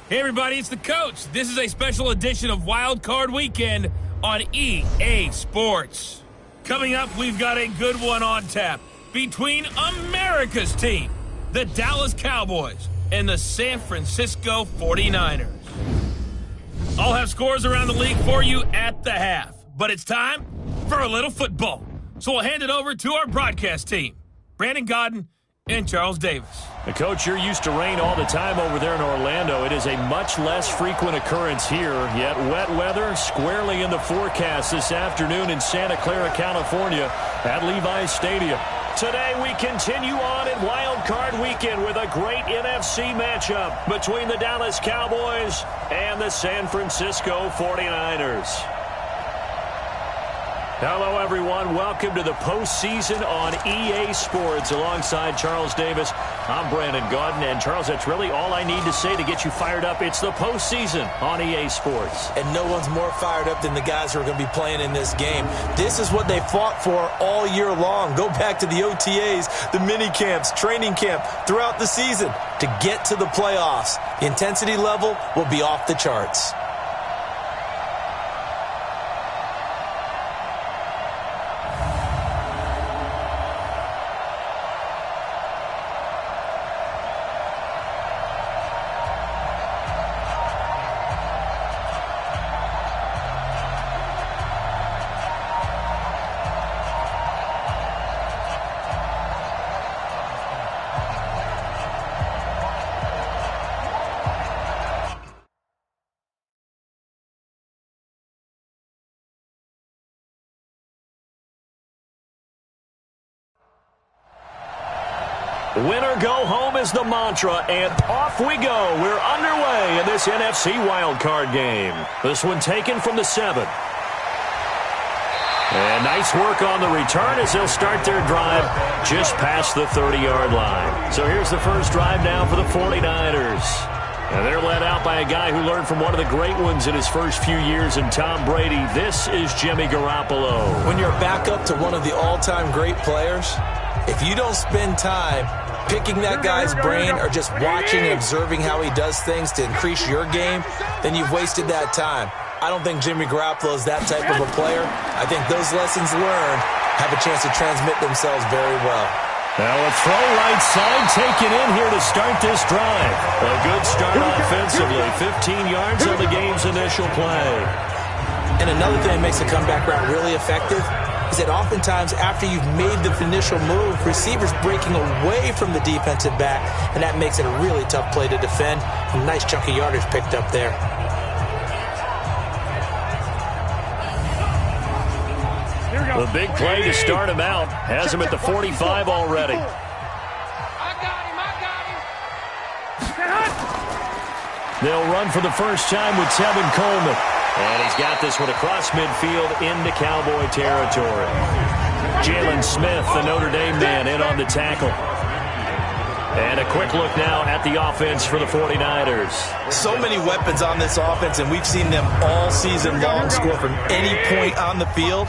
Hey everybody, it's the coach. This is a special edition of Wild Card Weekend on EA Sports. Coming up, we've got a good one on tap between America's team, the Dallas Cowboys, and the San Francisco 49ers. I'll have scores around the league for you at the half, but it's time for a little football. So we'll hand it over to our broadcast team, Brandon Godden and Charles Davis. Coach, you're used to rain all the time over there in Orlando. It is a much less frequent occurrence here, yet wet weather squarely in the forecast this afternoon in Santa Clara, California at Levi's Stadium. Today we continue on in Wild Card Weekend with a great NFC matchup between the Dallas Cowboys and the San Francisco 49ers. Hello, everyone. Welcome to the postseason on EA Sports. Alongside Charles Davis, I'm Brandon Godden. And, Charles, that's really all I need to say to get you fired up. It's the postseason on EA Sports. And no one's more fired up than the guys who are going to be playing in this game. This is what they fought for all year long. Go back to the OTAs, the mini camps, training camp throughout the season to get to the playoffs. The intensity level will be off the charts. Win or go home is the mantra, and off we go. We're underway in this NFC wildcard game. This one taken from the 7. And nice work on the return as they'll start their drive just past the 30-yard line. So here's the first drive now for the 49ers. And they're led out by a guy who learned from one of the great ones in his first few years in Tom Brady. This is Jimmy Garoppolo. When you're back up to one of the all-time great players, if you don't spend time picking that guy's brain or just watching and observing how he does things to increase your game, then you've wasted that time. I don't think Jimmy Garoppolo is that type of a player. I think those lessons learned have a chance to transmit themselves very well. Now a throw right side taken in here to start this drive. A good start offensively. 15 yards on the game's initial play. And another thing that makes the comeback route really effective is that oftentimes after you've made the initial move, receivers breaking away from the defensive back, and that makes it a really tough play to defend. A nice chunk of yardage picked up there. The big play to start him out has him at the 45 already. I got him. They'll run for the first time with Tevin Coleman. And he's got this one across midfield into Cowboy territory. Jalen Smith, the Notre Dame man, in on the tackle. And a quick look now at the offense for the 49ers. So many weapons on this offense, and we've seen them all season long score from any point on the field.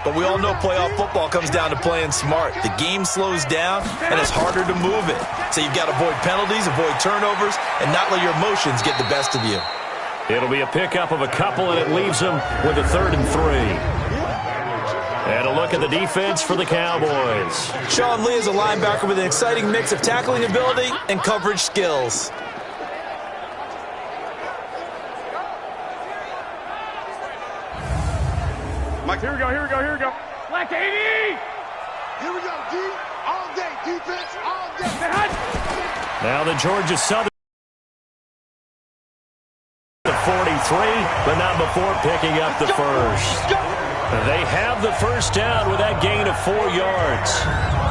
But we all know playoff football comes down to playing smart. The game slows down, and it's harder to move it. So you've got to avoid penalties, avoid turnovers, and not let your emotions get the best of you. It'll be a pickup of a couple, and it leaves them with a 3rd and 3. And a look at the defense for the Cowboys. Sean Lee is a linebacker with an exciting mix of tackling ability and coverage skills. Mike, here we go. Black 80! Here we go, D. All day, defense, all day. Now the Georgia Southern 43, but not before picking up the first. They have the first down with that gain of 4 yards.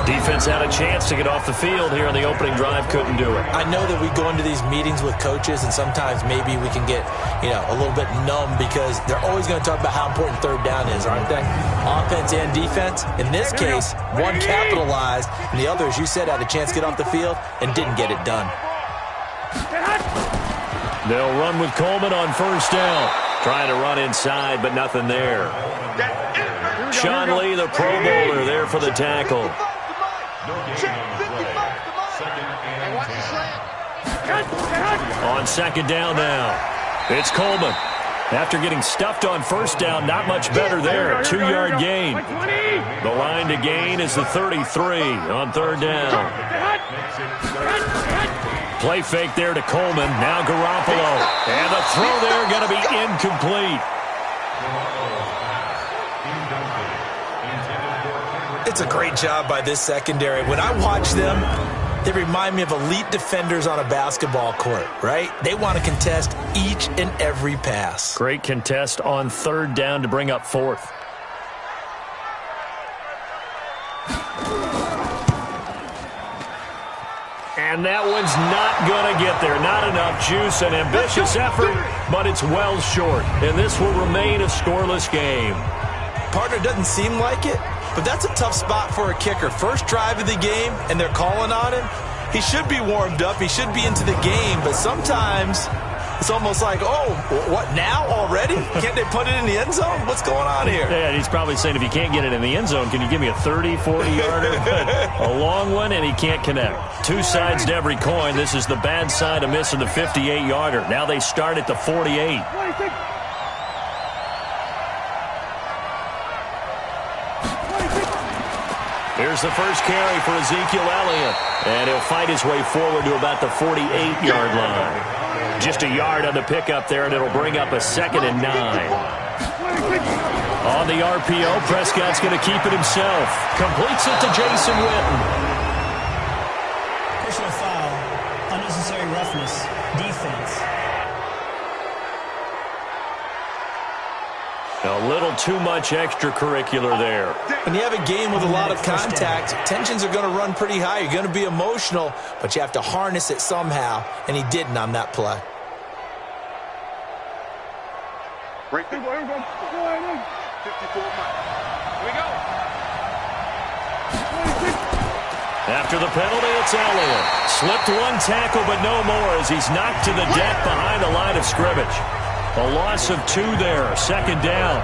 Defense had a chance to get off the field here on the opening drive, couldn't do it. I know that we go into these meetings with coaches, and sometimes maybe we can get, a little bit numb because they're always going to talk about how important 3rd down is, aren't they? Offense and defense. In this case, one capitalized, and the other, as you said, had a chance to get off the field and didn't get it done. They'll run with Coleman on first down. Trying to run inside, but nothing there. Sean Lee, the Pro Bowler, there for the tackle. On second down now, it's Coleman. After getting stuffed on first down, not much better there. 2-yard gain. The line to gain is the 33 on third down. Play fake there to Coleman. Now Garoppolo. And the throw there going to be incomplete. It's a great job by this secondary. When I watch them, they remind me of elite defenders on a basketball court, right? They want to contest each and every pass. Great contest on third down to bring up fourth. And that one's not going to get there. Not enough juice, an ambitious effort, but it's well short. And this will remain a scoreless game. Partner, doesn't seem like it, but that's a tough spot for a kicker. First drive of the game, and they're calling on him. He should be warmed up. He should be into the game, but sometimes it's almost like, oh, what, now already? Can't they put it in the end zone? What's going on here? Yeah, he's probably saying, if you can't get it in the end zone, can you give me a 30, 40-yarder? A long one, and he can't connect. Two sides to every coin. This is the bad side of missing the 58-yarder. Now they start at the 48. Here's the first carry for Ezekiel Elliott. And he'll fight his way forward to about the 48-yard line. Just a yard on the pickup there, and it'll bring up a 2nd and 9. On the RPO, Prescott's going to keep it himself. Completes it to Jason Witten. Personal foul, unnecessary roughness, defense. A little too much extracurricular there. When you have a game with a lot of contact, tensions are going to run pretty high. You're going to be emotional, but you have to harness it somehow, and he didn't on that play. Break the 54 miles. Here we go. After the penalty, it's Elliott. Slipped one tackle, but no more as he's knocked to the deck behind the line of scrimmage. A loss of 2 there, 2nd down.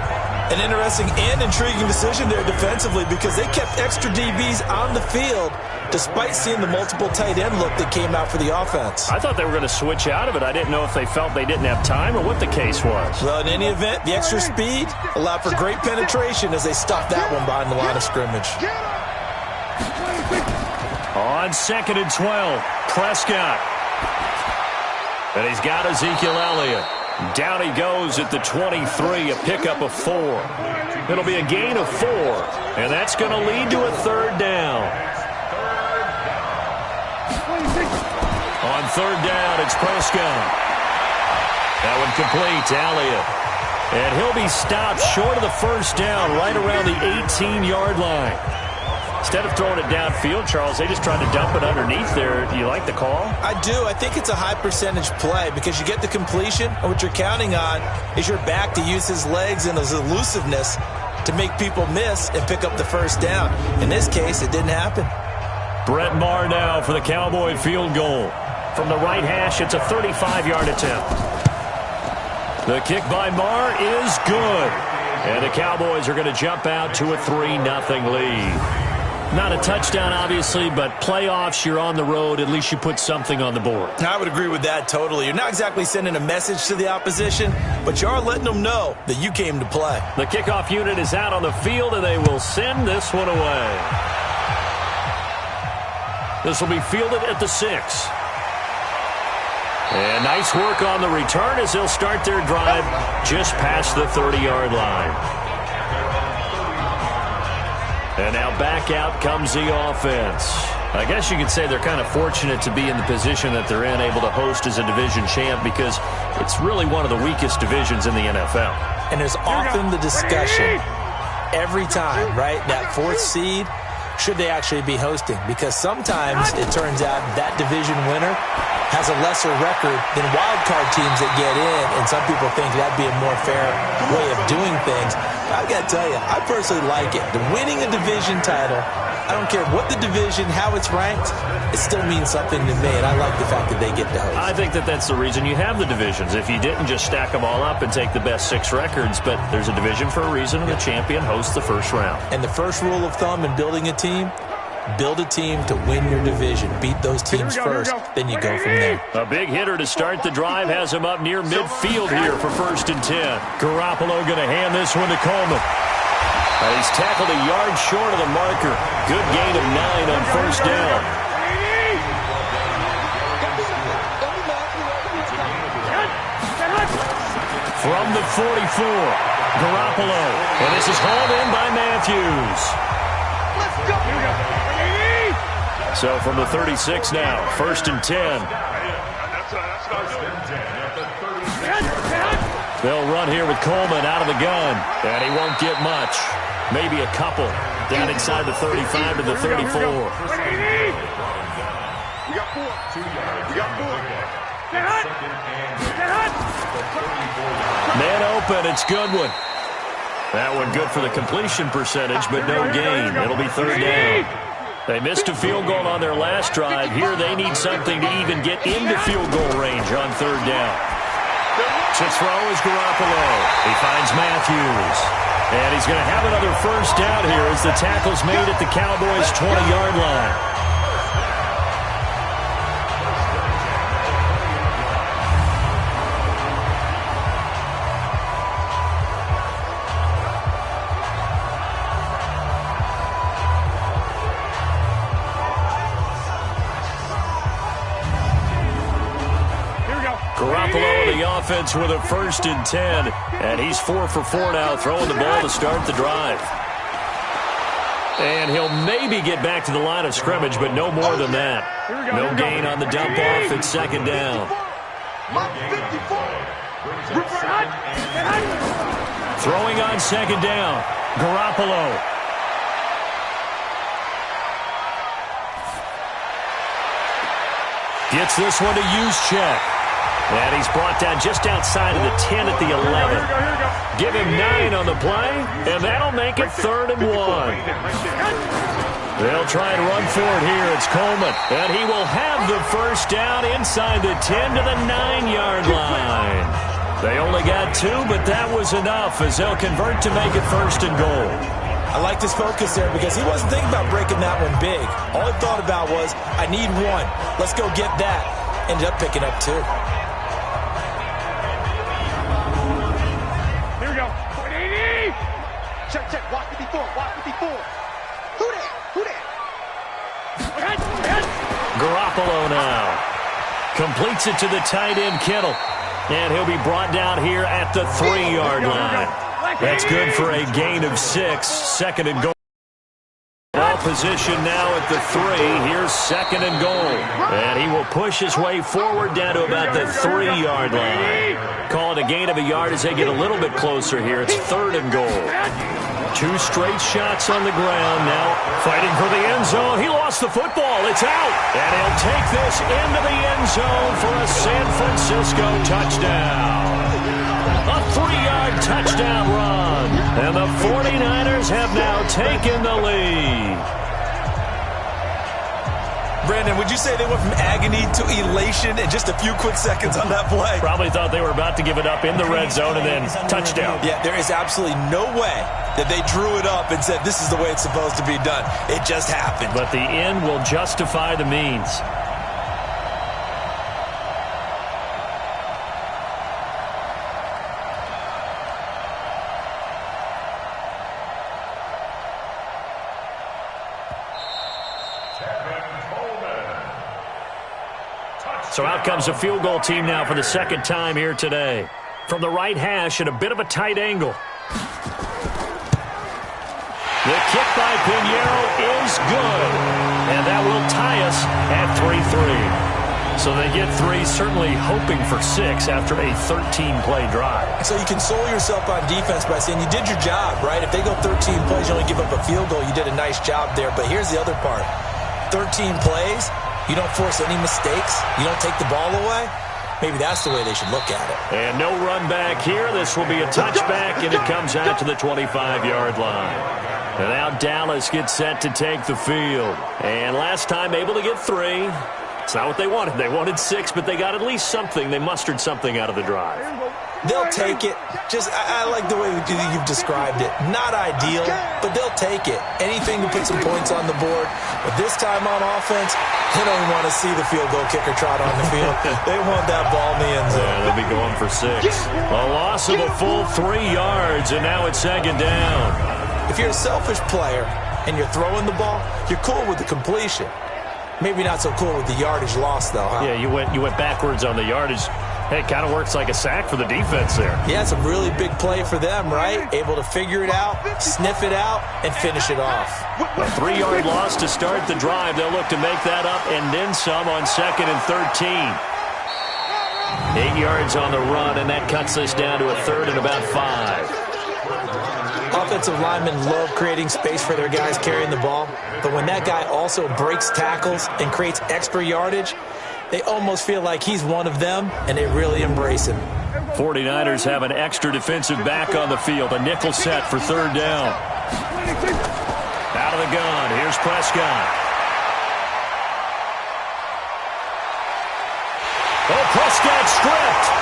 An interesting and intriguing decision there defensively because they kept extra DBs on the field despite seeing the multiple tight end look that came out for the offense. I thought they were going to switch out of it. I didn't know if they felt they didn't have time or what the case was. Well, in any event, the extra speed allowed for great penetration as they stuffed that one behind the line of scrimmage. On 2nd and 12, Prescott. And he's got Ezekiel Elliott. Down he goes at the 23, a pickup of 4. It'll be a gain of 4, and that's going to lead to a 3rd down. On 3rd down, it's Prescott. That one complete to Elliott. And he'll be stopped short of the 1st down, right around the 18-yard line. Instead of throwing it downfield, Charles, they just tried to dump it underneath there. Do you like the call? I do. I think it's a high percentage play because you get the completion, and what you're counting on is your back to use his legs and his elusiveness to make people miss and pick up the 1st down. In this case, it didn't happen. Brett Maher now for the Cowboy field goal. From the right hash, it's a 35-yard attempt. The kick by Maher is good. And the Cowboys are going to jump out to a 3-0 lead. Not a touchdown, obviously, but playoffs, you're on the road. At least you put something on the board. I would agree with that totally. You're not exactly sending a message to the opposition, but you are letting them know that you came to play. The kickoff unit is out on the field, and they will send this one away. This will be fielded at the 6. And nice work on the return as they'll start their drive just past the 30-yard line. And now back out comes the offense. I guess you could say they're kind of fortunate to be in the position that they're in, able to host as a division champ, because it's really one of the weakest divisions in the NFL. And there's often the discussion every time, right, that 4th seed, should they actually be hosting? Because sometimes it turns out that division winner has a lesser record than wildcard teams that get in, and some people think that'd be a more fair way of doing things. I got to tell you, I personally like it. The winning a division title, I don't care what the division, how it's ranked, it still means something to me, and I like the fact that they get to host. I think that that's the reason you have the divisions. If you didn't just stack them all up and take the best 6 records, but there's a division for a reason, and the champion hosts the first round. And the first rule of thumb in building a team, Build a team to win your division. Beat those teams first, then you go from there. A big hitter to start the drive has him up near midfield here for 1st and 10. Garoppolo going to hand this one to Coleman. He's tackled a yard short of the marker. Good gain of 9 on 1st down. From the 44, Garoppolo. And this is hauled in by Matthews. So from the 36 now, 1st and 10. They'll run here with Coleman out of the gun. And he won't get much. Maybe a couple. Down inside the 35 to the 34. We got 4. We got 4. Man open, it's Goodwin. That one good for the completion percentage, but no gain. It'll be 3rd down. They missed a field goal on their last drive. Here they need something to even get into field goal range on 3rd down. To throw is Garoppolo. He finds Matthews. And he's going to have another 1st down here as the tackle's made at the Cowboys' 20-yard line. Garoppolo in the offense with a 1st and 10. And he's 4 for 4 now, throwing the ball to start the drive. And he'll maybe get back to the line of scrimmage, but no more than that. No gain on the dump off. It's 2nd down. Throwing on 2nd down. Garoppolo. Gets this one to Juszczyk. And he's brought down just outside of the 10 at the 11. Give him 9 on the play, and that'll make it 3rd and 1. They'll try and run for it here. It's Coleman, and he will have the 1st down inside the 10 to the 9-yard line. They only got 2, but that was enough as they'll convert to make it 1st and goal. I liked his focus there because he wasn't thinking about breaking that one big. All he thought about was, I need 1. Let's go get that. Ended up picking up 2. Check. Watch 54. Watch 54. Who that? Garoppolo now. Completes it to the tight end, Kittle. And he'll be brought down here at the 3-yard line. That's good for a gain of 6. 2nd and goal. Ball position now at the 3. Here's 2nd and goal. And he will push his way forward down to about the 3-yard line. Call it a gain of a yard as they get a little bit closer here. It's 3rd and goal. 2 straight shots on the ground now. Fighting for the end zone. He lost the football. It's out. And he'll take this into the end zone for a San Francisco touchdown. A 3-yard touchdown run. And the 49ers have now taken the lead. Brandon, would you say they went from agony to elation in just a few quick seconds on that play? Probably thought they were about to give it up in the red zone and then touchdown. Yeah, there is absolutely no way that they drew it up and said this is the way it's supposed to be done. It just happened. But the end will justify the means. So out comes a field goal team now for the 2nd time here today. From the right hash at a bit of a tight angle. The kick by Pinheiro is good. And that will tie us at 3-3. So they get 3, certainly hoping for 6 after a 13-play drive. So you console yourself on defense by saying you did your job, right? If they go 13 plays, you only give up a field goal, you did a nice job there. But here's the other part. 13 plays, you don't force any mistakes, you don't take the ball away. Maybe that's the way they should look at it. And no run back here. This will be a touchback, and it comes out to the 25-yard line. And now Dallas gets set to take the field. And last time able to get 3. It's not what they wanted. They wanted 6, but they got at least something. They mustered something out of the drive. They'll take it. I like the way you've described it. Not ideal, but they'll take it. Anything to put some points on the board. But this time on offense, they don't want to see the field goal kicker trot on the field. They want that ball in the end zone. Yeah, they'll be going for 6. A loss of a full 3 yards, and now it's 2nd down. If you're a selfish player and you're throwing the ball, you're cool with the completion. Maybe not so cool with the yardage loss, though, huh? Yeah, you went backwards on the yardage. Hey, it kind of works like a sack for the defense there. Yeah, it's a really big play for them, right? Able to figure it out, sniff it out, and finish it off. A 3-yard loss to start the drive. They'll look to make that up and then some on 2nd and 13. 8 yards on the run, and that cuts us down to a 3rd and about 5. Offensive linemen love creating space for their guys carrying the ball, but when that guy also breaks tackles and creates extra yardage, they almost feel like he's one of them, and they really embrace him. 49ers have an extra defensive back on the field. A nickel set for 3rd down. Out of the gun, here's Prescott. Oh, Prescott stripped.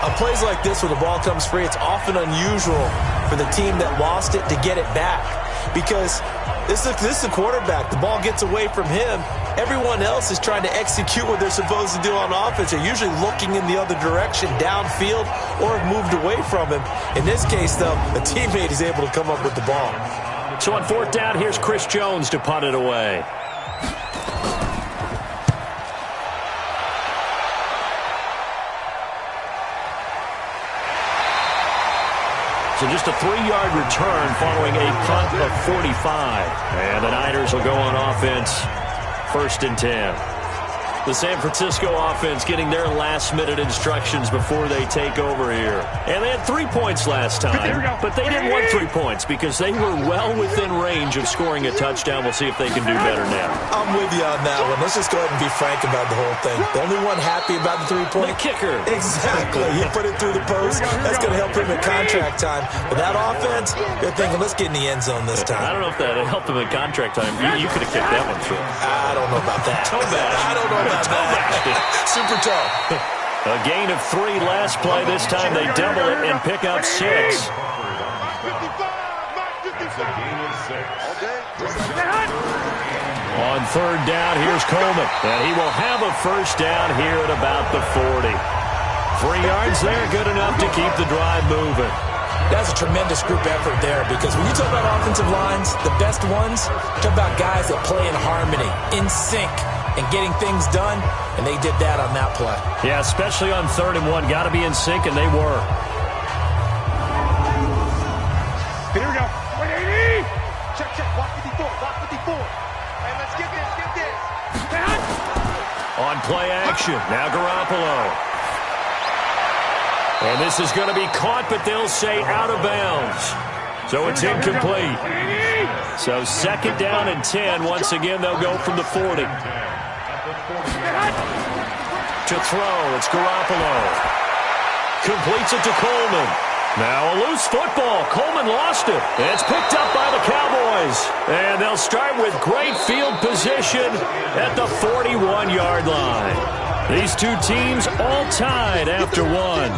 On plays like this where the ball comes free, it's often unusual for the team that lost it to get it back, because this is the quarterback. The ball gets away from him. Everyone else is trying to execute what they're supposed to do on offense. They're usually looking in the other direction, downfield, or have moved away from him. In this case, though, a teammate is able to come up with the ball. So on 4th down, here's Chris Jones to punt it away. So just a 3-yard return following a punt of 45. And the Niners will go on offense, 1st and 10. The San Francisco offense getting their last-minute instructions before they take over here. And they had 3 points last time, but they didn't want 3 points because they were well within range of scoring a touchdown. We'll see if they can do better now. I'm with you on that one. Let's just go ahead and be frank about the whole thing. The only one happy about the 3-point? The kicker. Exactly. He put it through the post. That's going to help him at contract time. But that offense, they're thinking, let's get in the end zone this time. I don't know if that helped him at contract time. You could have kicked that one through. I don't know about that. Toe bash. I don't know about that. Super toe. A gain of 3 last play. This time they double it and pick up 6. On 3rd down, here's Coleman. And he will have a 1st down here at about the 40. 3 yards there, good enough to keep the drive moving. That's a tremendous group effort there, because when you talk about offensive lines, the best ones, talk about guys that play in harmony, in sync, and getting things done, and they did that on that play. Yeah, especially on 3rd and 1. Got to be in sync, and they were. Here we go. 180. Check, block 54, block 54. Hey, let's get this. On play action, now Garoppolo. And this is going to be caught, but they'll say out of bounds. So it's incomplete. So 2nd down and 10. Once again, they'll go from the 40. To throw, it's Garoppolo. Completes it to Coleman. Now a loose football. Coleman lost it. It's picked up by the Cowboys. And they'll start with great field position at the 41-yard line. These two teams all tied after 1.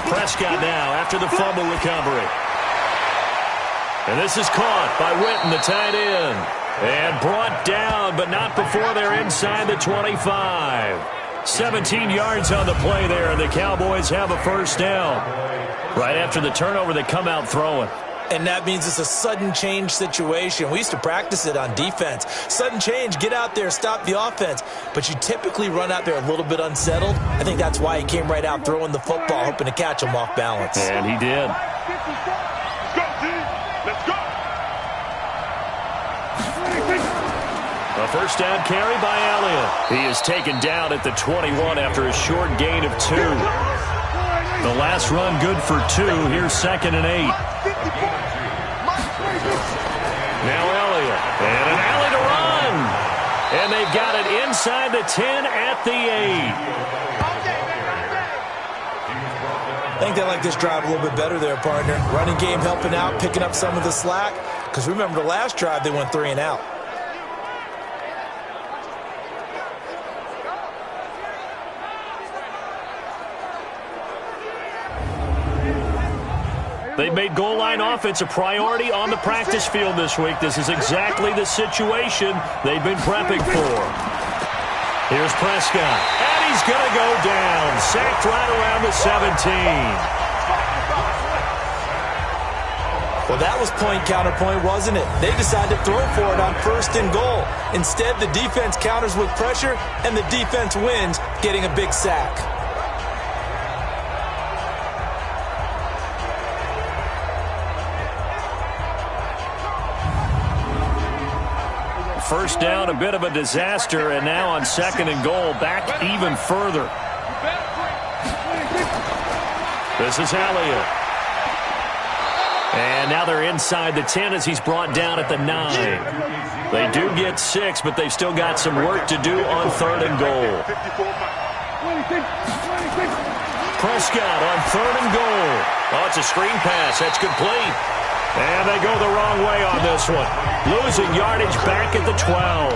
Prescott now after the fumble recovery. And this is caught by Witten, the tight end. And brought down, but not before they're inside the 25. 17 yards on the play there, and the Cowboys have a 1st down. Right after the turnover, they come out throwing. And that means it's a sudden change situation. We used to practice it on defense. Sudden change, get out there, stop the offense. But you typically run out there a little bit unsettled. I think that's why he came right out throwing the football, hoping to catch him off balance. And he did. Let's go, team. Let's go. A 1st down carry by Elliott. He is taken down at the 21 after a short gain of 2. The last run good for 2. Here's 2nd and 8. Now Elliott. And an alley to run. And they've got it inside the 10 at the 8. I think they like this drive a little bit better there, partner. Running game helping out, picking up some of the slack. Because remember the last drive, they went 3 and out. They've made goal line offense a priority on the practice field this week. This is exactly the situation they've been prepping for. Here's Prescott. And he's going to go down. Sacked right around the 17. Well, that was point counterpoint, wasn't it? They decided to throw for it on 1st and goal. Instead, the defense counters with pressure, and the defense wins, getting a big sack. First down, a bit of a disaster, and now on 2nd and goal, back even further. This is Elliott. And now they're inside the 10 as he's brought down at the 9. They do get 6, but they've still got some work to do on 3rd and goal. Prescott on 3rd and goal. Oh, it's a screen pass. That's complete. And they go the wrong way on this one. Losing yardage back at the 12.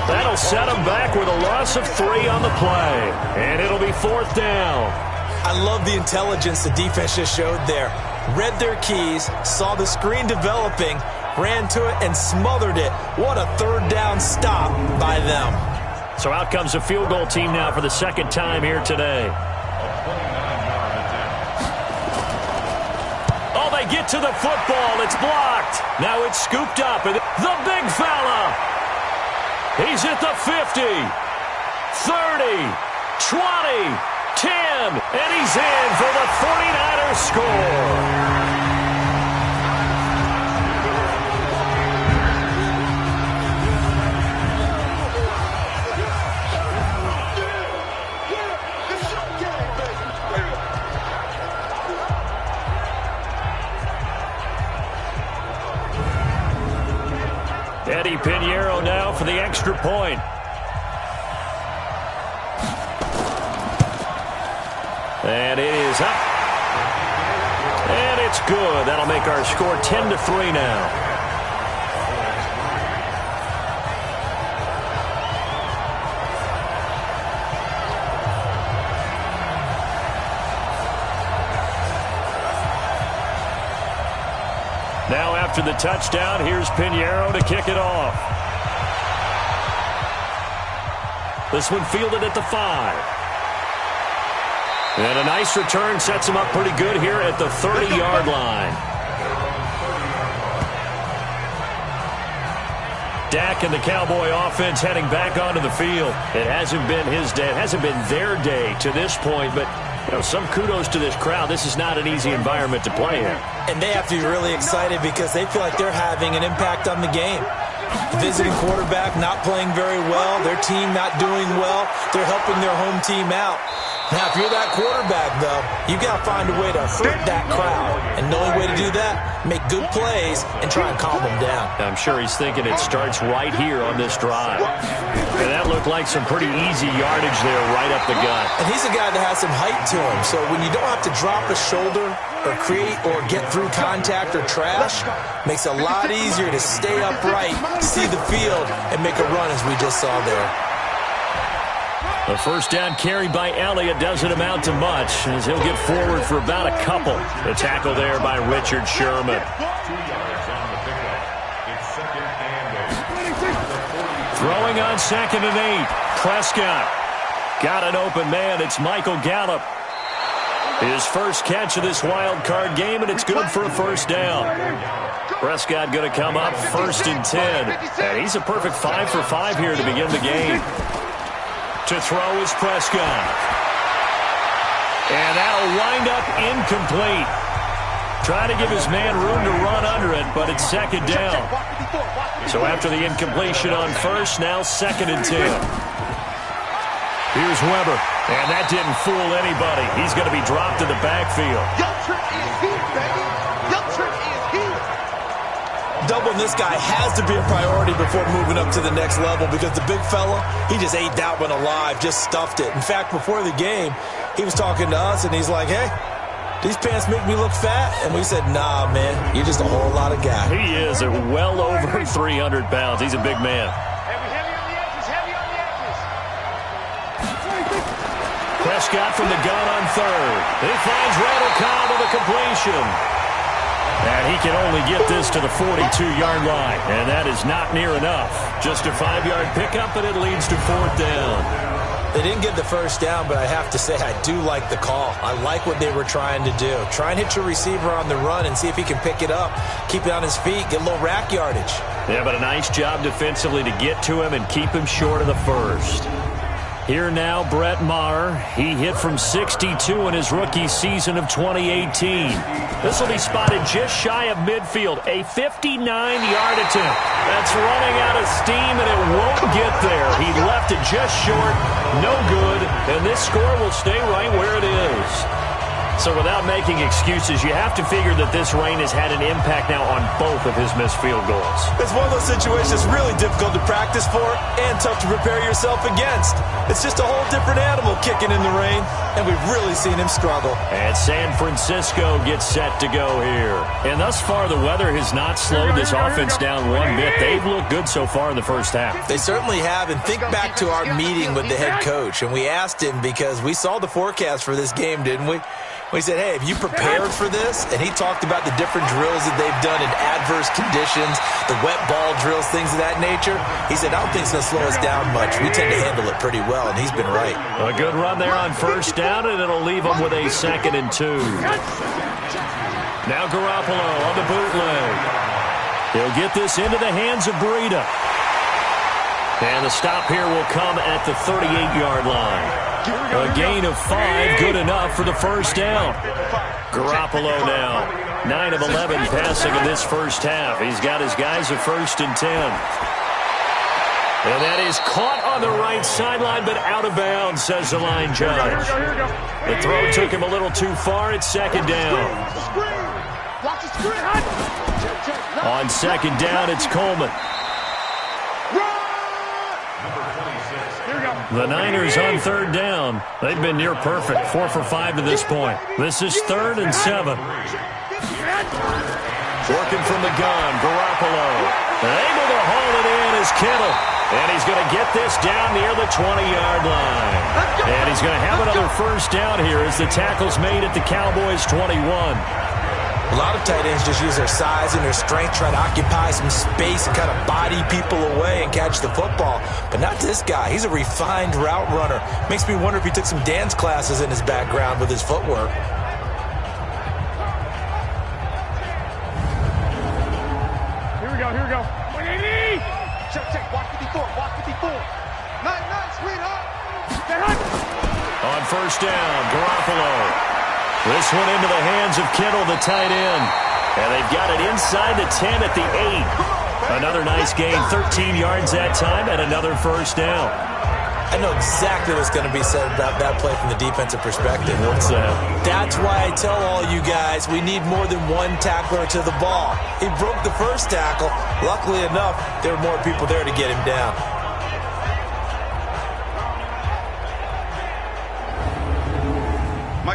That'll set them back with a loss of 3 on the play. And it'll be 4th down. I love the intelligence the defense just showed there. Read their keys, saw the screen developing, ran to it, and smothered it. What a 3rd down stop by them. So out comes a field goal team now for the 2nd time here today. Oh, they get to the football. It's blocked. Now it's scooped up. And the big fella. He's at the 50, 30, 20, 10, and he's in for the 49ers score. Eddie Pinheiro now for the extra point. And it is up. And it's good. That'll make our score 10-3 now. Now after the touchdown, here's Pinheiro to kick it off. This one fielded at the 5. And a nice return sets him up pretty good here at the 30-yard line. Dak and the Cowboy offense heading back onto the field. It hasn't been his day. It hasn't been their day to this point, but you know, some kudos to this crowd. This is not an easy environment to play in. And they have to be really excited because they feel like they're having an impact on the game. The visiting quarterback not playing very well, their team not doing well. They're helping their home team out. Now, if you're that quarterback, though, you got to find a way to hurt that crowd. And the only way to do that, make good plays and try and calm them down. I'm sure he's thinking it starts right here on this drive. And that looked like some pretty easy yardage there right up the gut. And he's a guy that has some height to him. So when you don't have to drop a shoulder or create or get through contact or trash, makes it a lot easier to stay upright, see the field, and make a run as we just saw there. The first down carry by Elliott doesn't amount to much as he'll get forward for about a couple. The tackle there by Richard Sherman. Throwing on 2nd and 8. Prescott. Got an open man. It's Michael Gallup. His first catch of this wild card game, and it's good for a first down. Prescott going to come up 1st and 10. And he's a perfect 5 for 5 here to begin the game. To throw is Prescott. And that'll wind up incomplete. Trying to give his man room to run under it, but it's 2nd down. So after the incompletion on 1st, now 2nd and 10. Here's Weber. And that didn't fool anybody. He's going to be dropped in the backfield. Doubling this guy has to be a priority before moving up to the next level because the big fella, he just ate that one alive, just stuffed it. In fact, before the game, he was talking to us, and he's like, hey, these pants make me look fat? And we said, nah, man, you're just a whole lot of guy. He is at well over 300 pounds. He's a big man. Heavy on the edges, heavy on the edges. Prescott from the gun on third. He finds Randall Cobb with a completion. And he can only get this to the 42-yard line. And that is not near enough. Just a 5-yard pickup, and it leads to fourth down. They didn't get the first down, but I have to say I do like the call. I like what they were trying to do. Try and hit your receiver on the run and see if he can pick it up, keep it on his feet, get a little rack yardage. Yeah, but a nice job defensively to get to him and keep him short of the first. Here now, Brett Maher. He hit from 62 in his rookie season of 2018. This will be spotted just shy of midfield. A 59-yard attempt. That's running out of steam, and it won't get there. He left it just short. No good. And this score will stay right where it is. So without making excuses, you have to figure that this rain has had an impact now on both of his missed field goals. It's one of those situations really difficult to practice for and tough to prepare yourself against. It's just a whole different animal kicking in the rain, and we've really seen him struggle. And San Francisco gets set to go here. And thus far, the weather has not slowed this offense down one bit. They've looked good so far in the first half. They certainly have, and think back to our meeting with the head coach, and we asked him because we saw the forecast for this game, didn't we? We said, hey, have you prepared for this? And he talked about the different drills that they've done in adverse conditions, the wet ball drills, things of that nature. He said, I don't think it's going to slow us down much. We tend to handle it pretty well, and he's been right. A good run there on first down, and it'll leave them with a 2nd and 2. Now Garoppolo on the bootleg. He'll get this into the hands of Breida. And the stop here will come at the 38-yard line. A gain of 5, good enough for the first down. Garoppolo now, 9 of 11 passing in this first half. He's got his guys a 1st and 10. And that is caught on the right sideline, but out of bounds, says the line judge. The throw took him a little too far. It's 2nd down. On 2nd down, it's Coleman. The Niners on 3rd down. They've been near perfect, 4 for 5 to this point. This is 3rd and 7. Working from the gun, Garoppolo. Able to haul it in is Kittle. And he's going to get this down near the 20-yard line. And he's going to have another first down here as the tackle's made at the Cowboys' 21. A lot of tight ends just use their size and their strength, trying to occupy some space and kind of body people away and catch the football. But not this guy. He's a refined route runner. Makes me wonder if he took some dance classes in his background with his footwork. Here we go. 180! Check, watch 54, watch 54. Nice, sweetheart. On first down, Garoppolo. This one into the hands of Kittle, the tight end. And they've got it inside the 10 at the 8. Another nice gain, 13 yards that time, and another first down. I know exactly what's going to be said about that play from the defensive perspective. What's that? That's why I tell all you guys we need more than one tackler to the ball. He broke the first tackle. Luckily enough, there were more people there to get him down.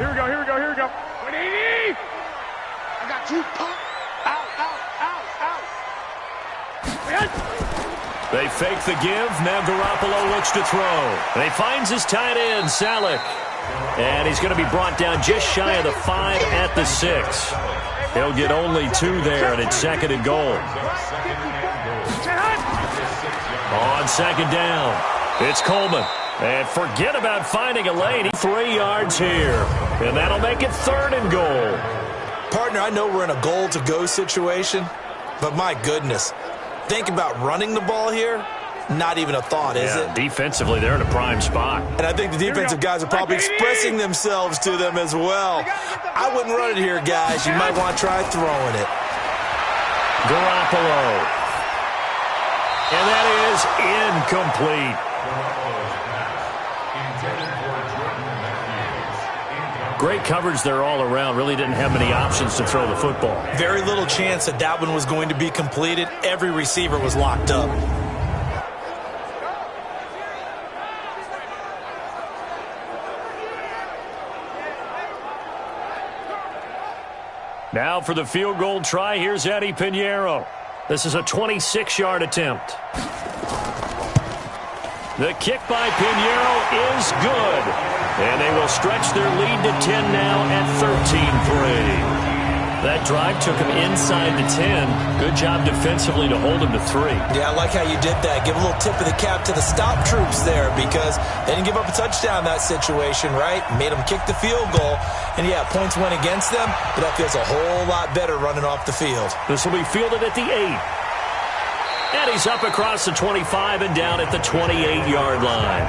Here we go. 180! I got you. Out. They fake the give. Now Garoppolo looks to throw. And he finds his tight end, Salek. And he's going to be brought down just shy of the 5 at the 6. He'll get only 2 there, and it's 2nd and goal. On 2nd down, it's Coleman. And forget about finding a lane. 3 yards here. And that'll make it 3rd and goal. Partner, I know we're in a goal-to-go situation, but my goodness, think about running the ball here. Not even a thought, is it? Defensively, they're in a prime spot. And I think the defensive guys are probably expressing themselves to them as well. I wouldn't run it here, guys. You might want to try throwing it. Garoppolo. And that is incomplete. Great coverage there all around. Really didn't have many options to throw the football. Very little chance that that one was going to be completed. Every receiver was locked up. Now for the field goal try, here's Eddie Pinheiro. This is a 26-yard attempt. The kick by Pinheiro is good. And they will stretch their lead to 10 now at 13-3. That drive took him inside the 10. Good job defensively to hold him to 3. Yeah, I like how you did that. Give a little tip of the cap to the stop troops there because they didn't give up a touchdown in that situation, right? Made them kick the field goal. And, yeah, points went against them, but that feels a whole lot better running off the field. This will be fielded at the 8. And he's up across the 25 and down at the 28-yard line.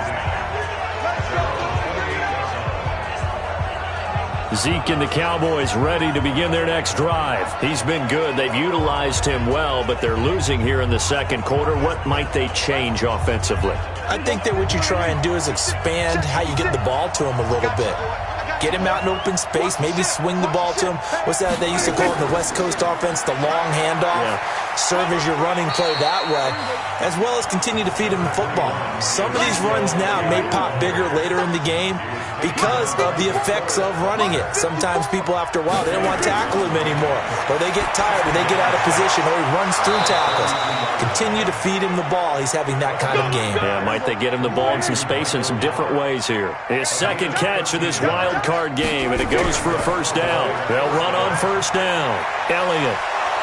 Zeke and the Cowboys ready to begin their next drive. He's been good. They've utilized him well, but they're losing here in the second quarter. What might they change offensively? I think that what you try and do is expand how you get the ball to him a little bit. Get him out in open space, maybe swing the ball to him. What's that they used to call in the West Coast offense, the long handoff? Yeah. Serve as your running play that way, as well as continue to feed him the football. Some of these runs now may pop bigger later in the game because of the effects of running it. Sometimes people, after a while, they don't want to tackle him anymore, or they get tired, or they get out of position, or he runs through tackles. Continue to feed him the ball. He's having that kind of game. Yeah, might they get him the ball in some space in some different ways here. His second catch of this wild card game, and it goes for a first down. They'll run on first down. Elliott.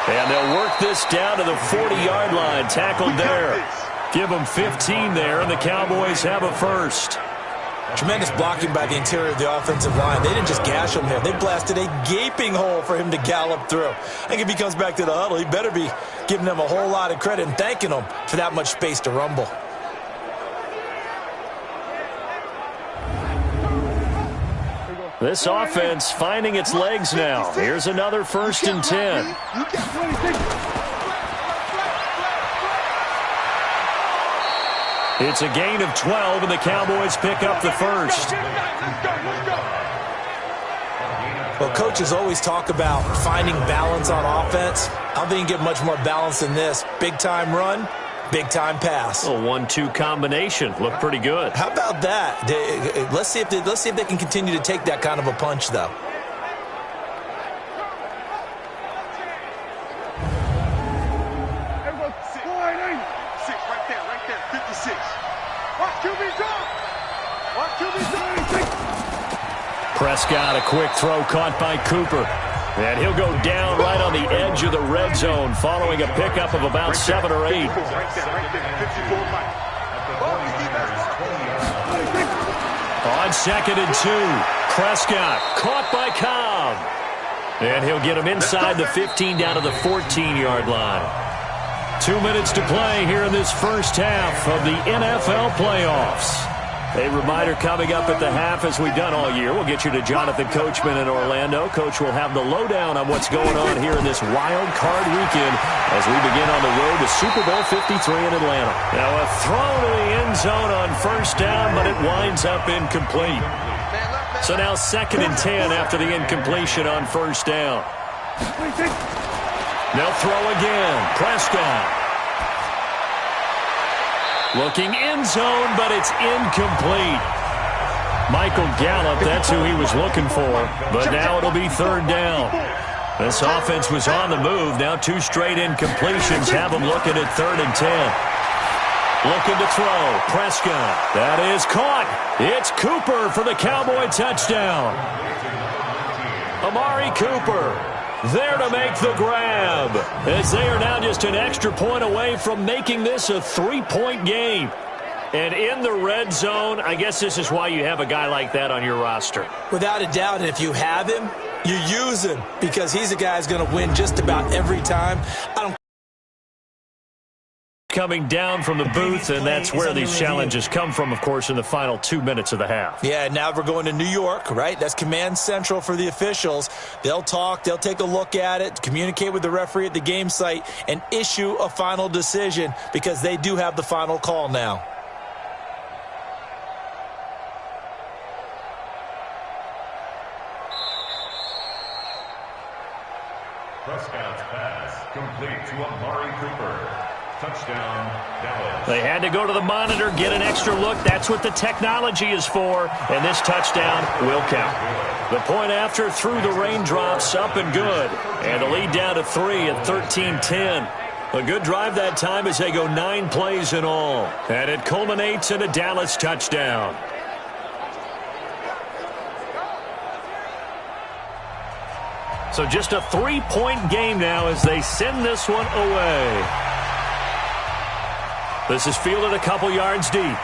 And they'll work this down to the 40-yard line. Tackled there. Give them 15 there, and the Cowboys have a first. Tremendous blocking by the interior of the offensive line. They didn't just gash him there. They blasted a gaping hole for him to gallop through. I think if he comes back to the huddle, he better be giving them a whole lot of credit and thanking them for that much space to rumble. This offense finding its legs now. Here's another 1st and 10. It's a gain of 12, and the Cowboys pick up the first. Well, coaches always talk about finding balance on offense. I don't think you get much more balance than this. Big-time run, big-time pass. A 1-2 combination. Looked pretty good. How about that? Let's see if they can continue to take that kind of a punch, though. Prescott, a quick throw caught by Cooper. And he'll go down right on the edge of the red zone following a pickup of about 7 or 8. On 2nd and 2, Prescott caught by Cobb. And he'll get him inside the 15 down to the 14-yard line. 2 minutes to play here in this first half of the NFL playoffs. A reminder coming up at the half, as we've done all year. We'll get you to Jonathan Coachman in Orlando. Coach will have the lowdown on what's going on here in this wild card weekend as we begin on the road to Super Bowl 53 in Atlanta. Now a throw to the end zone on first down, but it winds up incomplete. So now 2nd and 10 after the incompletion on first down. They'll throw again. Prescott. Looking end zone, but it's incomplete. Michael Gallup, that's who he was looking for. But now it'll be 3rd down. This offense was on the move. Now 2 straight incompletions have them looking at 3rd and 10. Looking to throw. Prescott. That is caught. It's Cooper for the Cowboy touchdown. Amari Cooper there to make the grab, as they are now just an extra point away from making this a 3-point game. And in the red zone, I guess this is why you have a guy like that on your roster. Without a doubt, and if you have him, you use him, because he's a guy who's going to win just about every time. Coming down from the booth, and that's where these challenges come from, of course, in the final 2 minutes of the half. Yeah, now we're going to New York, right? That's command central for the officials. They'll talk, they'll take a look at it, communicate with the referee at the game site, and issue a final decision, because they do have the final call now. Prescott's pass complete to Amari Cooper. Touchdown, Dallas. They had to go to the monitor, get an extra look. That's what the technology is for. And this touchdown will count. The point after through the raindrops, up and good. And the lead down to 3 at 13-10. A good drive that time as they go 9 plays in all. And it culminates in a Dallas touchdown. So just a 3-point game now as they send this one away. This is fielded a couple yards deep.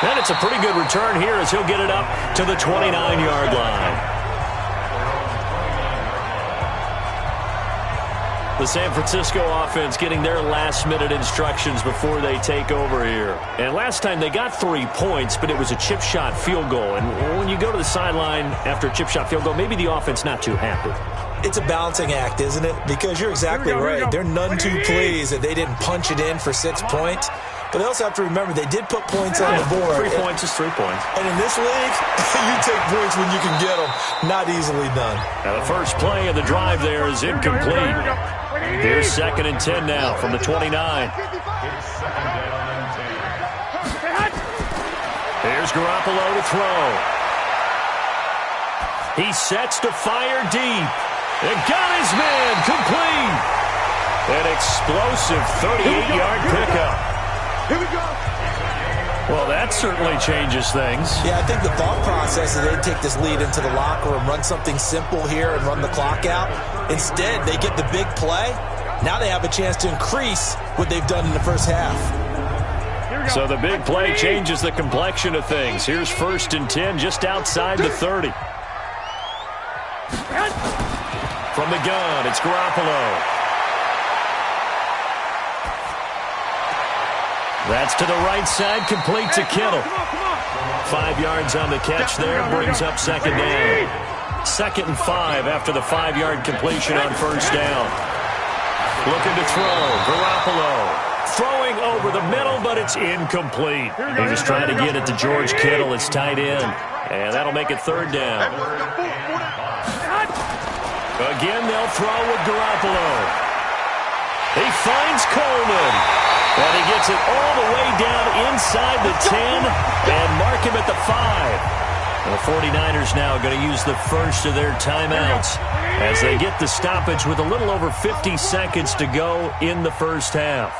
And it's a pretty good return here as he'll get it up to the 29-yard line. The San Francisco offense getting their last-minute instructions before they take over here. And last time they got 3 points, but it was a chip shot field goal. And when you go to the sideline after a chip shot field goal, maybe the offense not too happy. It's a balancing act, isn't it? Because you're exactly right. They're none too pleased that they didn't punch it in for 6 points. But they also have to remember they did put points on the board. 3 points is 3 points. And in this league, you take points when you can get them. Not easily done. Now the first play of the drive there is incomplete. Here's 2nd and 10 now from the 29. Here's Garoppolo to throw. He sets to fire deep. And got his man complete. An explosive 38-yard pickup. Here we go. Well, that certainly changes things. Yeah, I think the thought process is they'd take this lead into the locker room, run something simple here, and run the clock out. Instead, they get the big play. Now they have a chance to increase what they've done in the first half. So the big play changes the complexion of things. Here's 1st and 10 just outside the 30. From the gun, it's Garoppolo. That's to the right side, complete to Kittle. 5 yards on the catch there, brings up 2nd down. 2nd and 5 after the 5-yard completion on 1st down. Looking to throw, Garoppolo. Throwing over the middle, but it's incomplete. He was trying to get it to George Kittle, it's tight end. And that'll make it 3rd down. Again, they'll throw with Garoppolo. He finds Coleman. And he gets it all the way down inside the 10 and mark him at the 5. And the 49ers now going to use the first of their timeouts as they get the stoppage with a little over 50 seconds to go in the first half.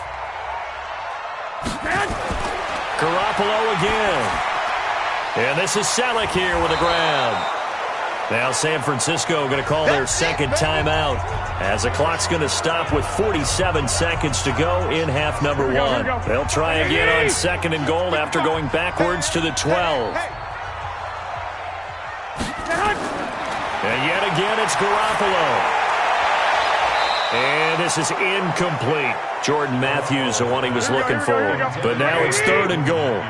Garoppolo again. And this is Selleck here with the grab. Now San Francisco going to call their 2nd timeout as the clock's going to stop with 47 seconds to go in half number 1. They'll try again on 2nd and goal after going backwards to the 12. And yet again it's Garoppolo. And this is incomplete. Jordan Matthews, the one he was looking for. But now it's 3rd and goal.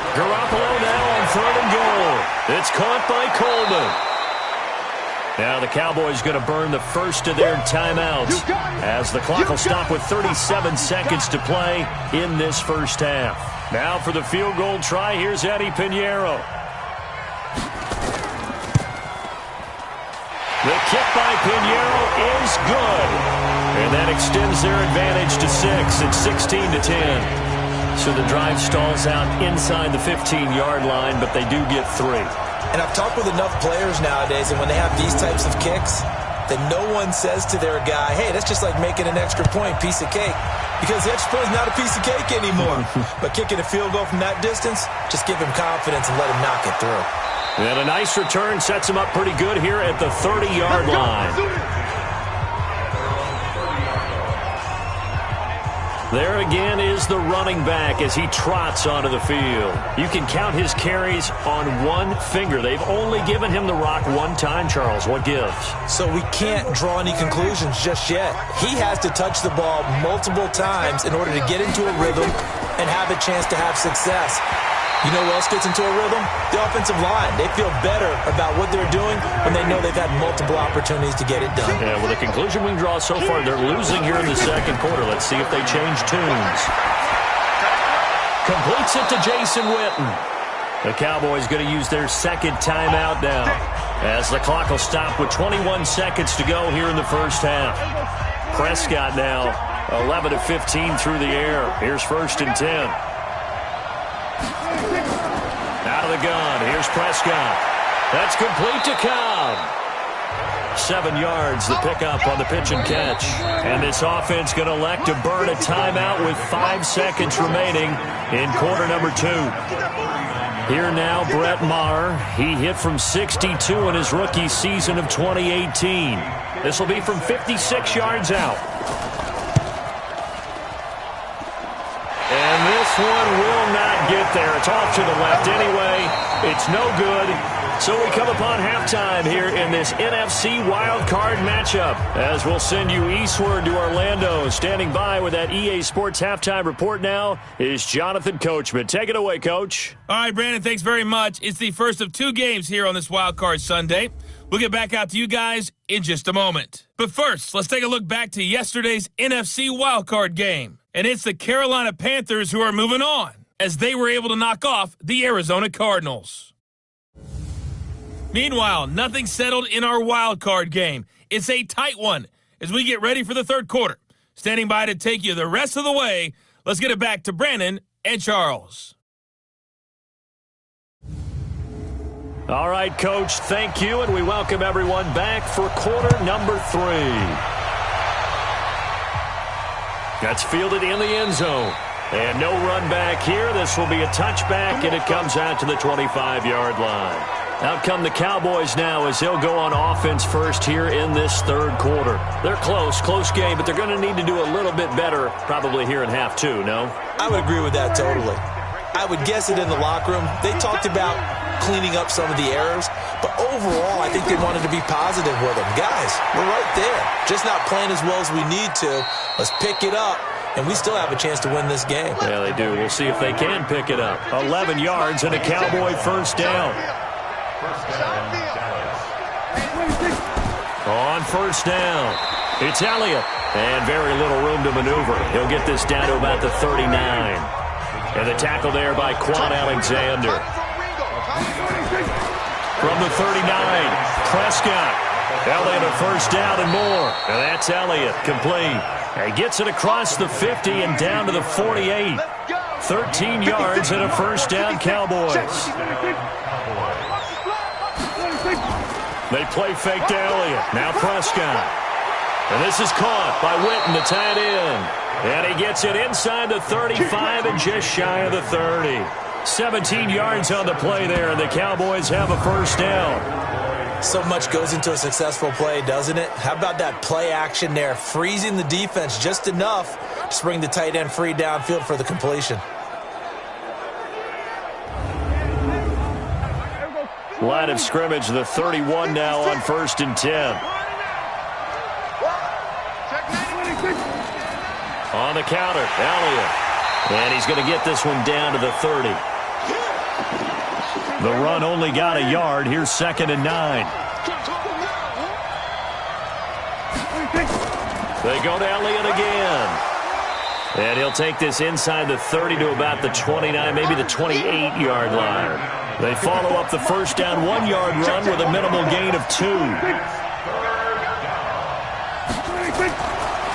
Garoppolo now on 3rd and goal. It's caught by Coleman. Now the Cowboys going to burn the first of their timeouts as the clock will stop with 37 seconds to play in this first half. Now for the field goal try, here's Eddie Pinheiro. The kick by Pinheiro is good. And that extends their advantage to 6. It's 16-10. So the drive stalls out inside the 15-yard line, but they do get 3. And I've talked with enough players nowadays, and when they have these types of kicks, that no one says to their guy, hey, that's just like making an extra point, piece of cake. Because the extra point is not a piece of cake anymore. But kicking a field goal from that distance, just give him confidence and let him knock it through. And a nice return sets him up pretty good here at the 30-yard line. There again is the running back as he trots onto the field. You can count his carries on one finger. They've only given him the rock one time, Charles. What gives? So we can't draw any conclusions just yet. He has to touch the ball multiple times in order to get into a rhythm and have a chance to have success. You know who else gets into a rhythm? The offensive line. They feel better about what they're doing when they know they've had multiple opportunities to get it done. Yeah, well, the conclusion we can draw so far, they're losing here in the 2nd quarter. Let's see if they change tunes. Completes it to Jason Witten. The Cowboys going to use their second timeout now, as the clock will stop with 21 seconds to go here in the first half. Prescott now 11 of 15 through the air. Here's 1st and 10. Out of the gun. Here's Prescott. That's complete to Cobb. 7 yards, the pickup on the pitch and catch. And this offense going to elect to burn a timeout with 5 seconds remaining in quarter number 2. Here now, Brett Maher. He hit from 62 in his rookie season of 2018. This will be from 56 yards out. And this one will not get there. It's off to the left anyway. It's no good. So we come upon halftime here in this NFC wildcard matchup, as we'll send you eastward to Orlando. Standing by with that EA Sports halftime report now is Jonathan Coachman. Take it away, Coach. All right, Brandon, thanks very much. It's the first of 2 games here on this wildcard Sunday. We'll get back out to you guys in just a moment. But first, let's take a look back to yesterday's NFC wildcard game. And it's the Carolina Panthers who are moving on, as they were able to knock off the Arizona Cardinals. Meanwhile, nothing settled in our wild card game. It's a tight one as we get ready for the third quarter. Standing by to take you the rest of the way, let's get it back to Brandon and Charles. All right, Coach, thank you, and we welcome everyone back for quarter number 3. That's fielded in the end zone. And no run back here. This will be a touchback, and it comes out to the 25-yard line. Out come the Cowboys now as they'll go on offense first here in this third quarter. They're close game, but they're going to need to do a little bit better probably here in half 2, no? I would agree with that totally. I would guess it in the locker room. They talked about cleaning up some of the errors, but overall I think they wanted to be positive with them. Guys, we're right there. Just not playing as well as we need to. Let's pick it up, and we still have a chance to win this game. Yeah, they do. We'll see if they can pick it up. 11 yards and a Cowboy first down. On first down, it's Elliott, and very little room to maneuver. He'll get this down to about the 39. And the tackle there by Quan Alexander. From the 39, Prescott. Elliott a first down and more. And that's Elliott, complete. He gets it across the 50 and down to the 48. 13 yards and a first down, Cowboys. They play fake to Elliott. Now Prescott. And this is caught by Witten, the tight end. And he gets it inside the 35 and just shy of the 30. 17 yards on the play there, and the Cowboys have a first down. So much goes into a successful play, doesn't it? How about that play action there, freezing the defense just enough to bring the tight end free downfield for the completion. Line of scrimmage, the 31 now on 1st and 10. On the counter, Elliott. And he's going to get this one down to the 30. The run only got a yard. Here's 2nd and 9. They go to Elliott again. And he'll take this inside the 30 to about the 29, maybe the 28-yard line. They follow up the first down 1-yard run with a minimal gain of 2.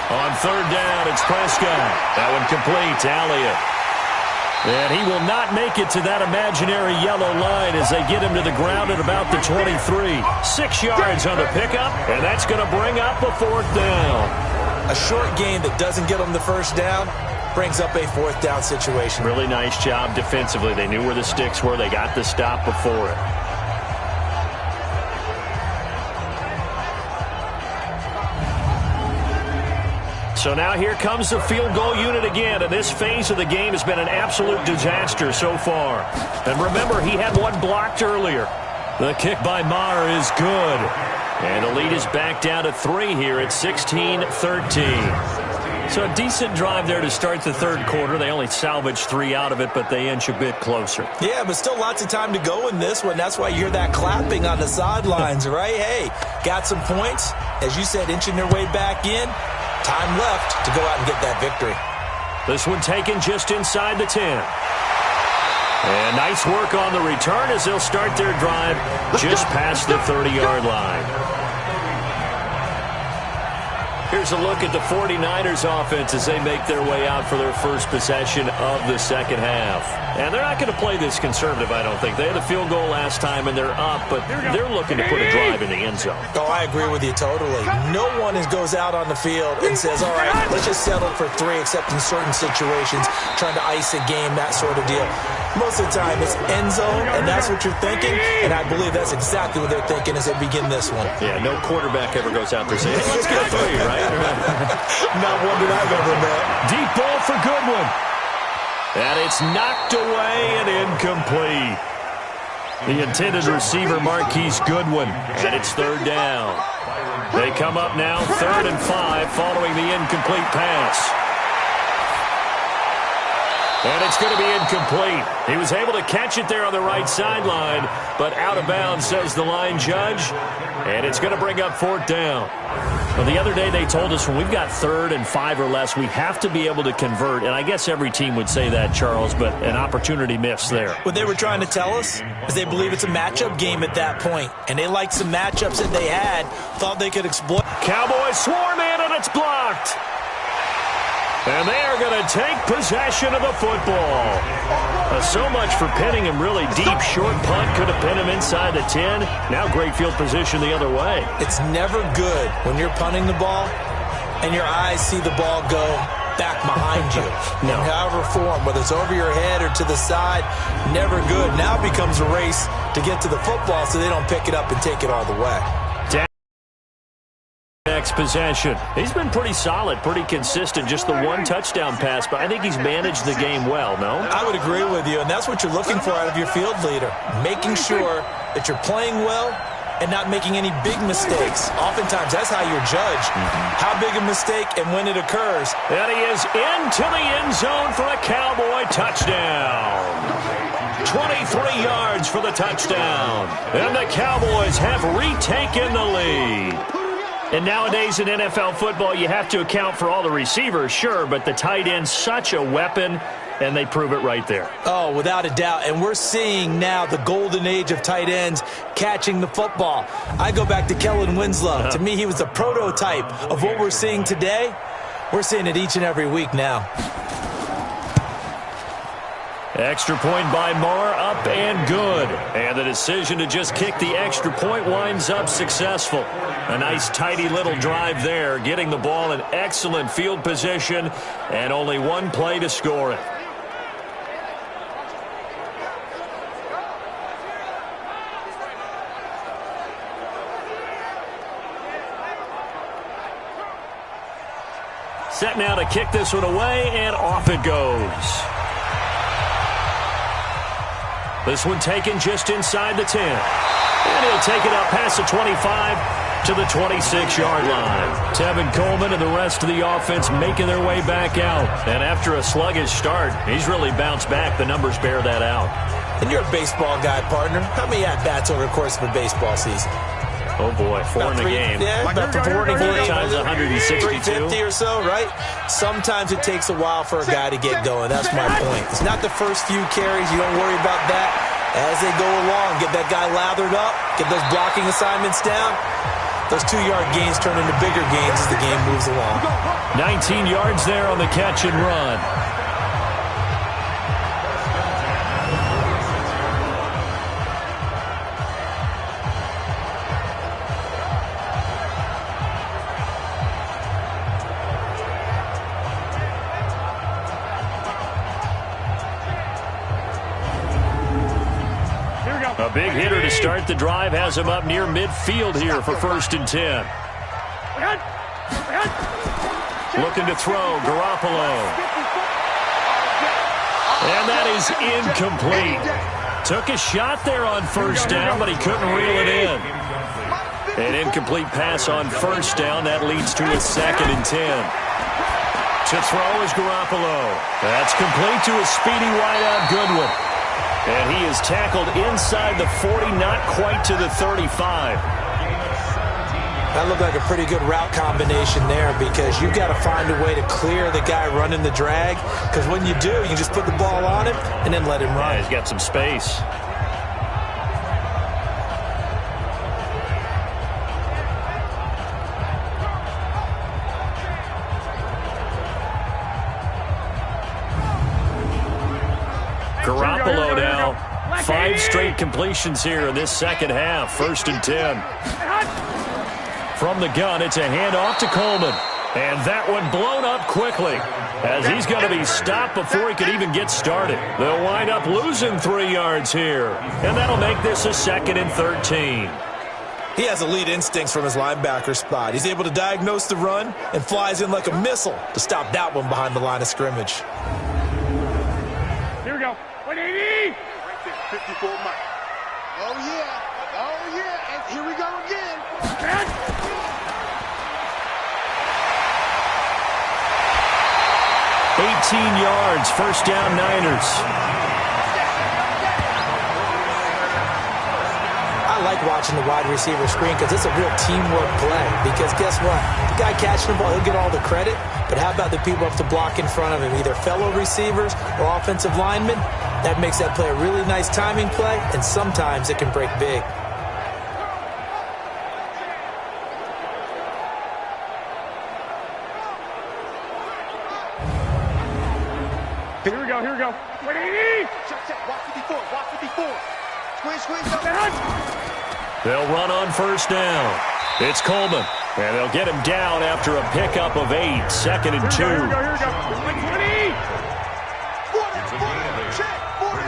On 3rd down, it's Prescott. That one complete to Elliott. And he will not make it to that imaginary yellow line as they get him to the ground at about the 23. 6 yards on the pickup, and that's going to bring up a 4th down. A short gain that doesn't get them the first down brings up a 4th down situation. Really nice job defensively. They knew where the sticks were. They got the stop before it. So now here comes the field goal unit again, and this phase of the game has been an absolute disaster so far. And remember, he had one blocked earlier. The kick by Maher is good. And the lead is back down to 3 here at 16-13. So a decent drive there to start the third quarter. They only salvaged 3 out of it, but they inch a bit closer. Yeah, but still lots of time to go in this one. That's why you hear that clapping on the sidelines, right? Hey, got some points. As you said, inching their way back in. Time left to go out and get that victory. This one taken just inside the 10. And nice work on the return as they'll start their drive just past the 30-yard line. Here's a look at the 49ers offense as they make their way out for their first possession of the second half. And they're not going to play this conservative, I don't think. They had a field goal last time, and they're up, but they're looking to put a drive in the end zone. Oh, I agree with you totally. No one goes out on the field and says, all right, let's just settle for 3, except in certain situations, trying to ice a game, that sort of deal. Most of the time, it's end zone, and that's what you're thinking, and I believe that's exactly what they're thinking as they begin this one. Yeah, no quarterback ever goes out there saying, hey, let's get a 3, right? Not one that I've ever met. Deep ball for Goodwin. And it's knocked away and incomplete. The intended receiver, Marquise Goodwin, and it's third down. They come up now, 3rd and 5, following the incomplete pass. And it's going to be incomplete. He was able to catch it there on the right sideline, but out of bounds, says the line judge. And it's going to bring up 4th down. Well, the other day they told us when we've got 3rd and 5 or less, we have to be able to convert. And I guess every team would say that, Charles, but an opportunity missed there. What they were trying to tell us is they believe it's a matchup game at that point. And they liked some matchups that they had, thought they could exploit. Cowboys swarm in, and it's blocked. And they are going to take possession of the football. So much for pinning him really deep. Short punt could have pinned him inside the 10. Now great field position the other way. It's never good when you're punting the ball and your eyes see the ball go back behind you. No. In however form, whether it's over your head or to the side, never good. Now it becomes a race to get to the football so they don't pick it up and take it all the way. Next possession. He's been pretty solid, pretty consistent. Just the one touchdown pass, but I think he's managed the game well, no? I would agree with you, and that's what you're looking for out of your field leader. Making sure that you're playing well and not making any big mistakes. Oftentimes, that's how you're judged. How big a mistake and when it occurs. And he is into the end zone for a Cowboy touchdown. 23 yards for the touchdown. And the Cowboys have retaken the lead. And nowadays in NFL football, you have to account for all the receivers, sure, but the tight end's such a weapon, and they prove it right there. Oh, without a doubt. And we're seeing now the golden age of tight ends catching the football. I go back to Kellen Winslow. To me, he was the prototype of what we're seeing today. We're seeing it each and every week now. Extra point by Marr, up and good. And the decision to just kick the extra point winds up successful. A nice, tidy little drive there, getting the ball in excellent field position, and only one play to score it. Set now to kick this one away, and off it goes. This one taken just inside the 10. And he'll take it up past the 25 to the 26-yard line. Tevin Coleman and the rest of the offense making their way back out. And after a sluggish start, he's really bounced back. The numbers bear that out. And you're a baseball guy, partner. How many at-bats over the course of a baseball season? Oh, boy, 4 in a game. Yeah, about 4 in a game. Times 162. 350 or so, right? Sometimes it takes a while for a guy to get going. That's my point. It's not the first few carries. You don't worry about that. As they go along, get that guy lathered up, get those blocking assignments down. Those 2-yard gains turn into bigger gains as the game moves along. 19 yards there on the catch and run. A big hitter to start the drive has him up near midfield here for 1st and 10. Looking to throw, Garoppolo. And that is incomplete. Took a shot there on 1st down, but he couldn't reel it in. An incomplete pass on 1st down. That leads to a 2nd and 10. To throw is Garoppolo. That's complete to a speedy wideout Goodwin. And he is tackled inside the 40, not quite to the 35. That looked like a pretty good route combination there because you've got to find a way to clear the guy running the drag, because when you do, you can just put the ball on him and then let him run. Yeah, he's got some space. Garoppolo now. 5 straight completions here in this second half. 1st and 10. From the gun, it's a handoff to Coleman. And that one blown up quickly as he's going to be stopped before he could even get started. They'll wind up losing 3 yards here. And that'll make this a 2nd and 13. He has elite instincts from his linebacker spot. He's able to diagnose the run and flies in like a missile to stop that one behind the line of scrimmage. Here we go. 180. 54 Mike. Oh, yeah. Oh, yeah. And here we go again. 18 yards, 1st down Niners. I like watching the wide receiver screen because it's a real teamwork play. Because guess what? The guy catching the ball, he'll get all the credit. But how about the people up to block in front of him, either fellow receivers or offensive linemen? That makes that play a really nice timing play, and sometimes it can break big. Here we go. Here we go. 180. Check. Watch 54. Watch 54. Squeeze. They'll run on 1st down. It's Coleman. And they'll get him down after a pickup of 8. 2nd and 2. Here we go. 120. 40. Check. 40.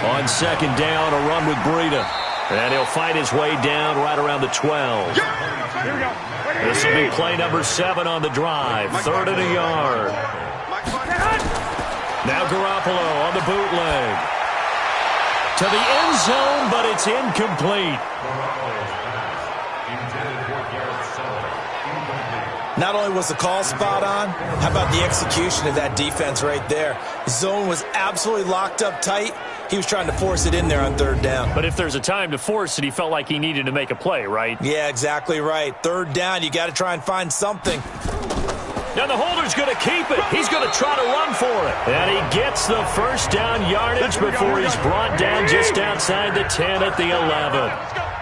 On 2nd down, a run with Breida. And he'll fight his way down right around the 12. Here we go. This will be play number 7 on the drive. 3rd and a yard. Now Garoppolo on the bootleg. To the end zone, but it's incomplete. Not only was the call spot on, how about the execution of that defense right there? The zone was absolutely locked up tight. He was trying to force it in there on 3rd down. But if there's a time to force it, he felt like he needed to make a play, right? Yeah, exactly right. 3rd down, you got to try and find something. Now the holder's going to keep it. He's going to try to run for it. And he gets the 1st down yardage before he's brought down just outside the 10 at the 11.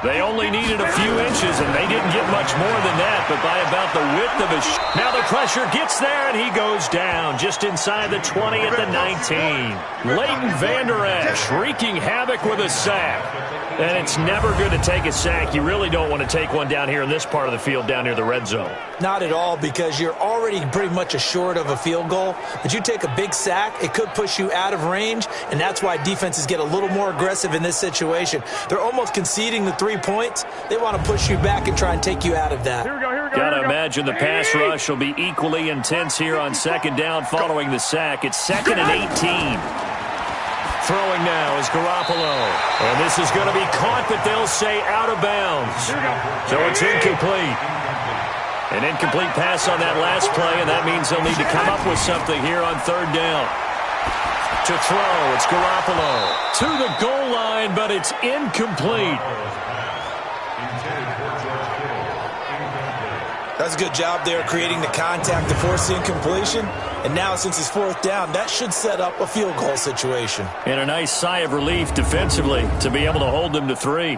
They only needed a few inches, and they didn't get much more than that, but by about the width of his... Now the pressure gets there, and he goes down just inside the 20 at the 19. Leighton Vander Esch wreaking havoc with a sack. And it's never good to take a sack. You really don't want to take one down here in this part of the field down near the red zone. Not at all, because you're already pretty much assured of a field goal. But you take a big sack, it could push you out of range, and that's why defenses get a little more aggressive in this situation. They're almost conceding the 3 points. They want to push you back and try and take you out of that. Here we go. Gotta imagine the pass rush will be equally intense here on 2nd down following the sack. It's 2nd and 18. Throwing now is Garoppolo. And this is going to be caught, but they'll say out of bounds. So it's incomplete. An incomplete pass on that last play, and that means they'll need to come up with something here on 3rd down. To throw, it's Garoppolo. To the goal line, but it's incomplete. That's a good job there creating the contact to force the incompletion. And now, since it's 4th down, that should set up a field goal situation. And a nice sigh of relief defensively to be able to hold them to 3.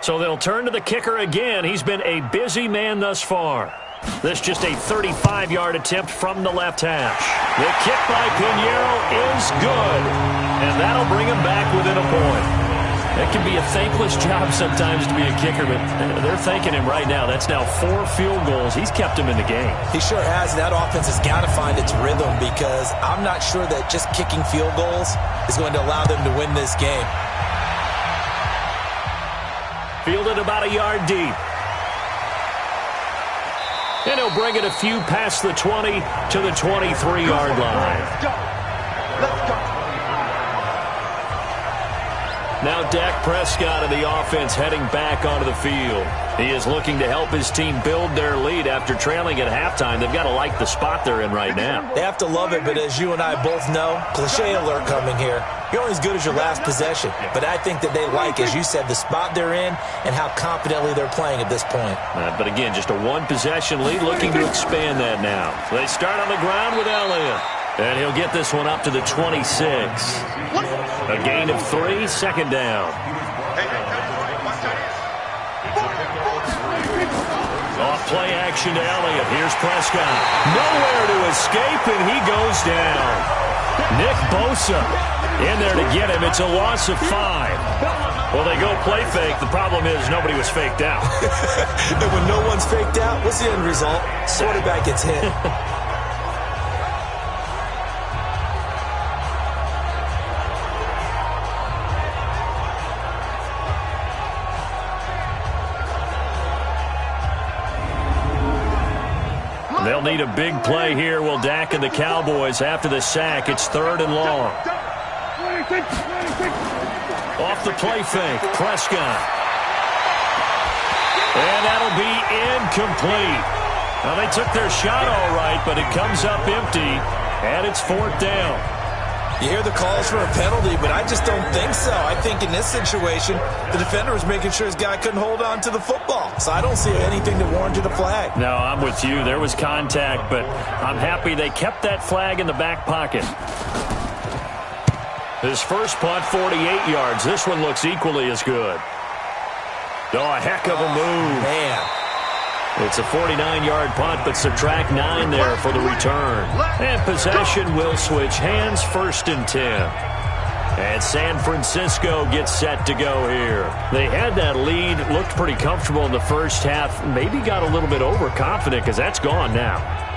So they'll turn to the kicker again. He's been a busy man thus far. This just a 35-yard attempt from the left hash. The kick by Pinheiro is good. And that'll bring him back within a point. That can be a thankless job sometimes to be a kicker, but they're thanking him right now. That's now 4 field goals. He's kept him in the game. He sure has. That offense has got to find its rhythm, because I'm not sure that just kicking field goals is going to allow them to win this game. Fielded about a yard deep. And he'll bring it a few past the 20 to the 23-yard line. Let's go. Now Dak Prescott of the offense heading back onto the field. He is looking to help his team build their lead after trailing at halftime. They've got to like the spot they're in right now. They have to love it, but as you and I both know, cliche alert coming here. You're only as good as your last possession. But I think that they like, as you said, the spot they're in and how confidently they're playing at this point. But again, just a one-possession lead, looking to expand that now. They start on the ground with Elliott. And he'll get this one up to the 26. A gain of 3, second down. Off play action to Elliott. Here's Prescott. Nowhere to escape, and he goes down. Nick Bosa in there to get him. It's a loss of 5. Well, they go play fake. The problem is nobody was faked out. And when no one's faked out, what's the end result? Quarterback gets hit. They'll need a big play here. Will Dak and the Cowboys after the sack. It's 3rd and long. Off the play fake, Prescott. And that'll be incomplete. Now, they took their shot all right, but it comes up empty, and it's 4th down. You hear the calls for a penalty, but I just don't think so. I think in this situation, the defender was making sure his guy couldn't hold on to the football. So I don't see anything to warrant a flag. No, I'm with you. There was contact, but I'm happy they kept that flag in the back pocket. His first punt, 48 yards. This one looks equally as good. Oh, a heck of a move. Man. It's a 49-yard punt, but subtract 9 there for the return. And possession will switch hands, 1st and 10. And San Francisco gets set to go here. They had that lead, looked pretty comfortable in the first half, maybe got a little bit overconfident because that's gone now.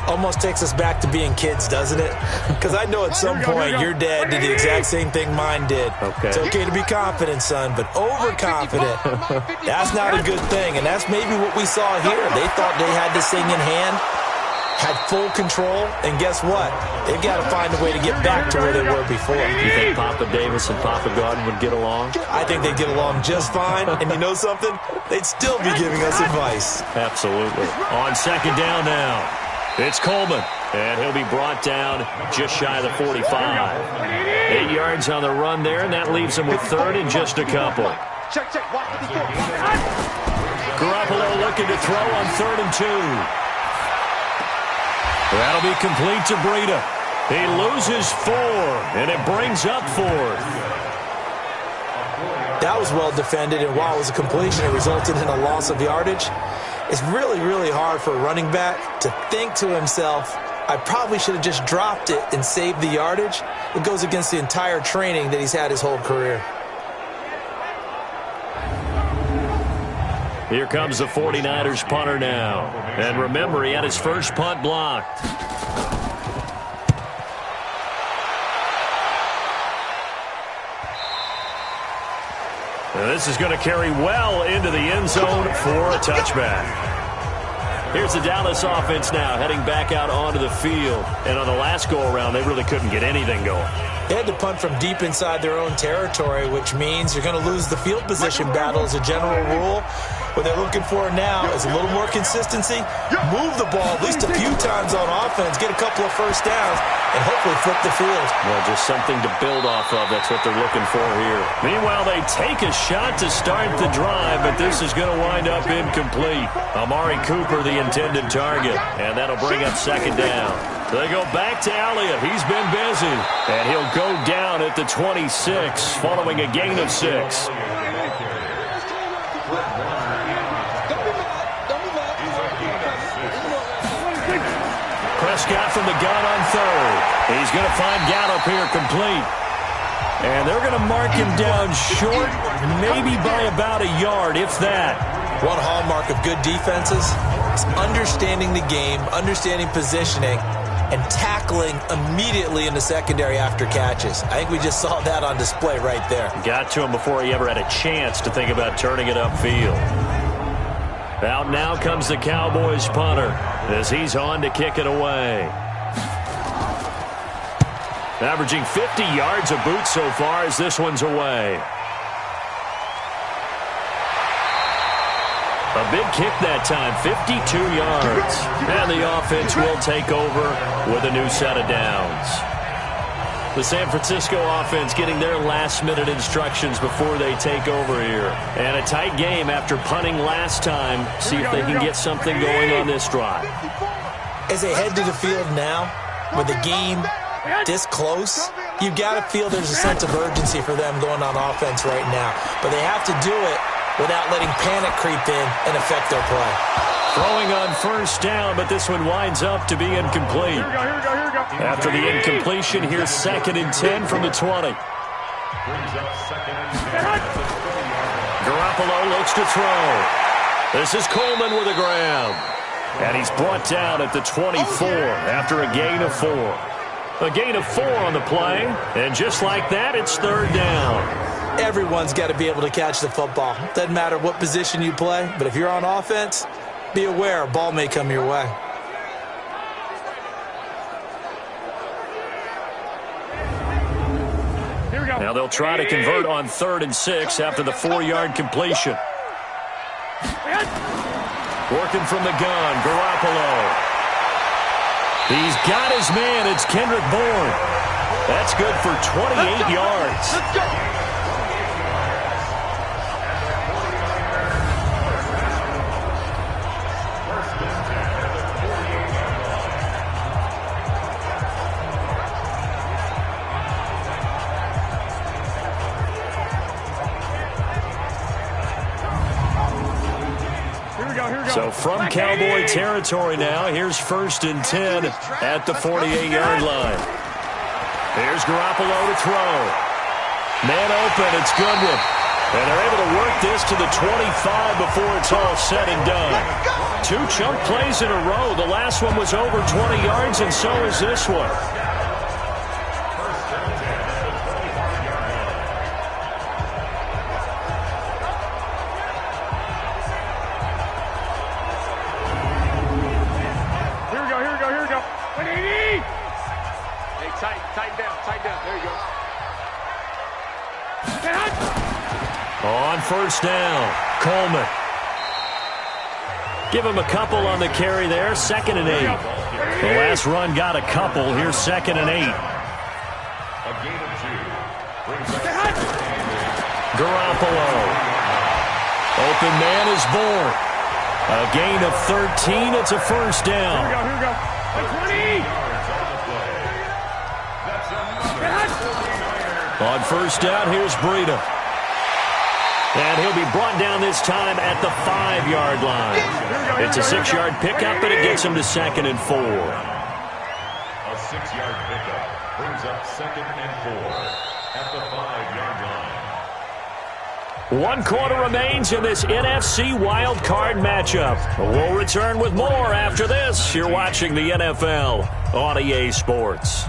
Almost takes us back to being kids, doesn't it? Because I know at some point your dad did the exact same thing mine did. Okay. It's okay to be confident, son, but overconfident, that's not a good thing. And that's maybe what we saw here. They thought they had this thing in hand, had full control, and guess what? They've got to find a way to get back to where they were before. You think Papa Davis and Papa Godin would get along? I think they'd get along just fine. And you know something? They'd still be giving us advice. Absolutely. On 2nd down now. It's Coleman, and he'll be brought down just shy of the 45. 8 yards on the run there, and that leaves him with 3rd and just a couple. Garoppolo looking to throw on 3rd and 2. That'll be complete to Breida. He loses 4, and it brings up 4th. That was well defended, and while it was a completion, it resulted in a loss of yardage. It's really, really hard for a running back to think to himself, I probably should have just dropped it and saved the yardage. It goes against the entire training that he's had his whole career. Here comes the 49ers punter now. And remember, he had his first punt blocked. And this is going to carry well into the end zone for a touchback. Here's the Dallas offense now heading back out onto the field. And on the last go-around, they really couldn't get anything going. They had to punt from deep inside their own territory, which means you're going to lose the field position battle as a general rule. What they're looking for now is a little more consistency, move the ball at least a few times on offense, get a couple of first downs, and hopefully flip the field. Well, just something to build off of. That's what they're looking for here. Meanwhile, they take a shot to start the drive, but this is going to wind up incomplete. Amari Cooper, the intended target, and that'll bring up 2nd down. They go back to Elliott. He's been busy, and he'll go down at the 26 following a gain of 6. Prescott from the gun on 3rd. He's going to find Gallup here complete. And they're going to mark him down short, maybe by about a yard, if that. One hallmark of good defenses is understanding the game, understanding positioning, and tackling immediately in the secondary after catches. I think we just saw that on display right there. Got to him before he ever had a chance to think about turning it upfield. Out now comes the Cowboys punter as he's on to kick it away. Averaging 50 yards a boot so far as this one's away. A big kick that time, 52 yards. And the offense will take over with a new set of downs. The San Francisco offense getting their last-minute instructions before they take over here. And a tight game after punting last time. See if they can get something going on this drive. As they head to the field now, with the game this close, you've got to feel there's a sense of urgency for them going on offense right now. But they have to do it without letting panic creep in and affect their play. Throwing on first down, but this one winds up to be incomplete. Here we go. After the incompletion, here's 2nd and 10 from the 20. Garoppolo looks to throw. This is Coleman with a grab. And he's brought down at the 24 after a gain of 4. A gain of 4 on the play, and just like that, it's 3rd down. Everyone's got to be able to catch the football. Doesn't matter what position you play, but if you're on offense, be aware a ball may come your way. Here we go. Now they'll try to convert on 3rd and 6 after the 4-yard completion. Working from the gun, Garoppolo. He's got his man. It's Kendrick Bourne. That's good for 28 yards. Let's go. So from Cowboy territory now, here's 1st and 10 at the 48-yard line. Here's Garoppolo to throw. Man open, it's Goodwin. And they're able to work this to the 25 before it's all said and done. 2 chunk plays in a row. The last one was over 20 yards, and so is this one. Tighten down. There you go. On first down, Coleman. Give him a couple on the carry there, 2nd and 8. The last run got a couple. Here's 2nd and 8. A gain of 2. Garoppolo. Open man is Bourne. A gain of 13. It's a first down. Here we go. 20. On first down, here's Breida. And he'll be brought down this time at the 5-yard line. It's a 6-yard pickup, but it gets him to 2nd and 4. A 6-yard pickup brings up 2nd and 4 at the 5-yard line. 1 quarter remains in this NFC wild card matchup. We'll return with more after this. You're watching the NFL on EA Sports.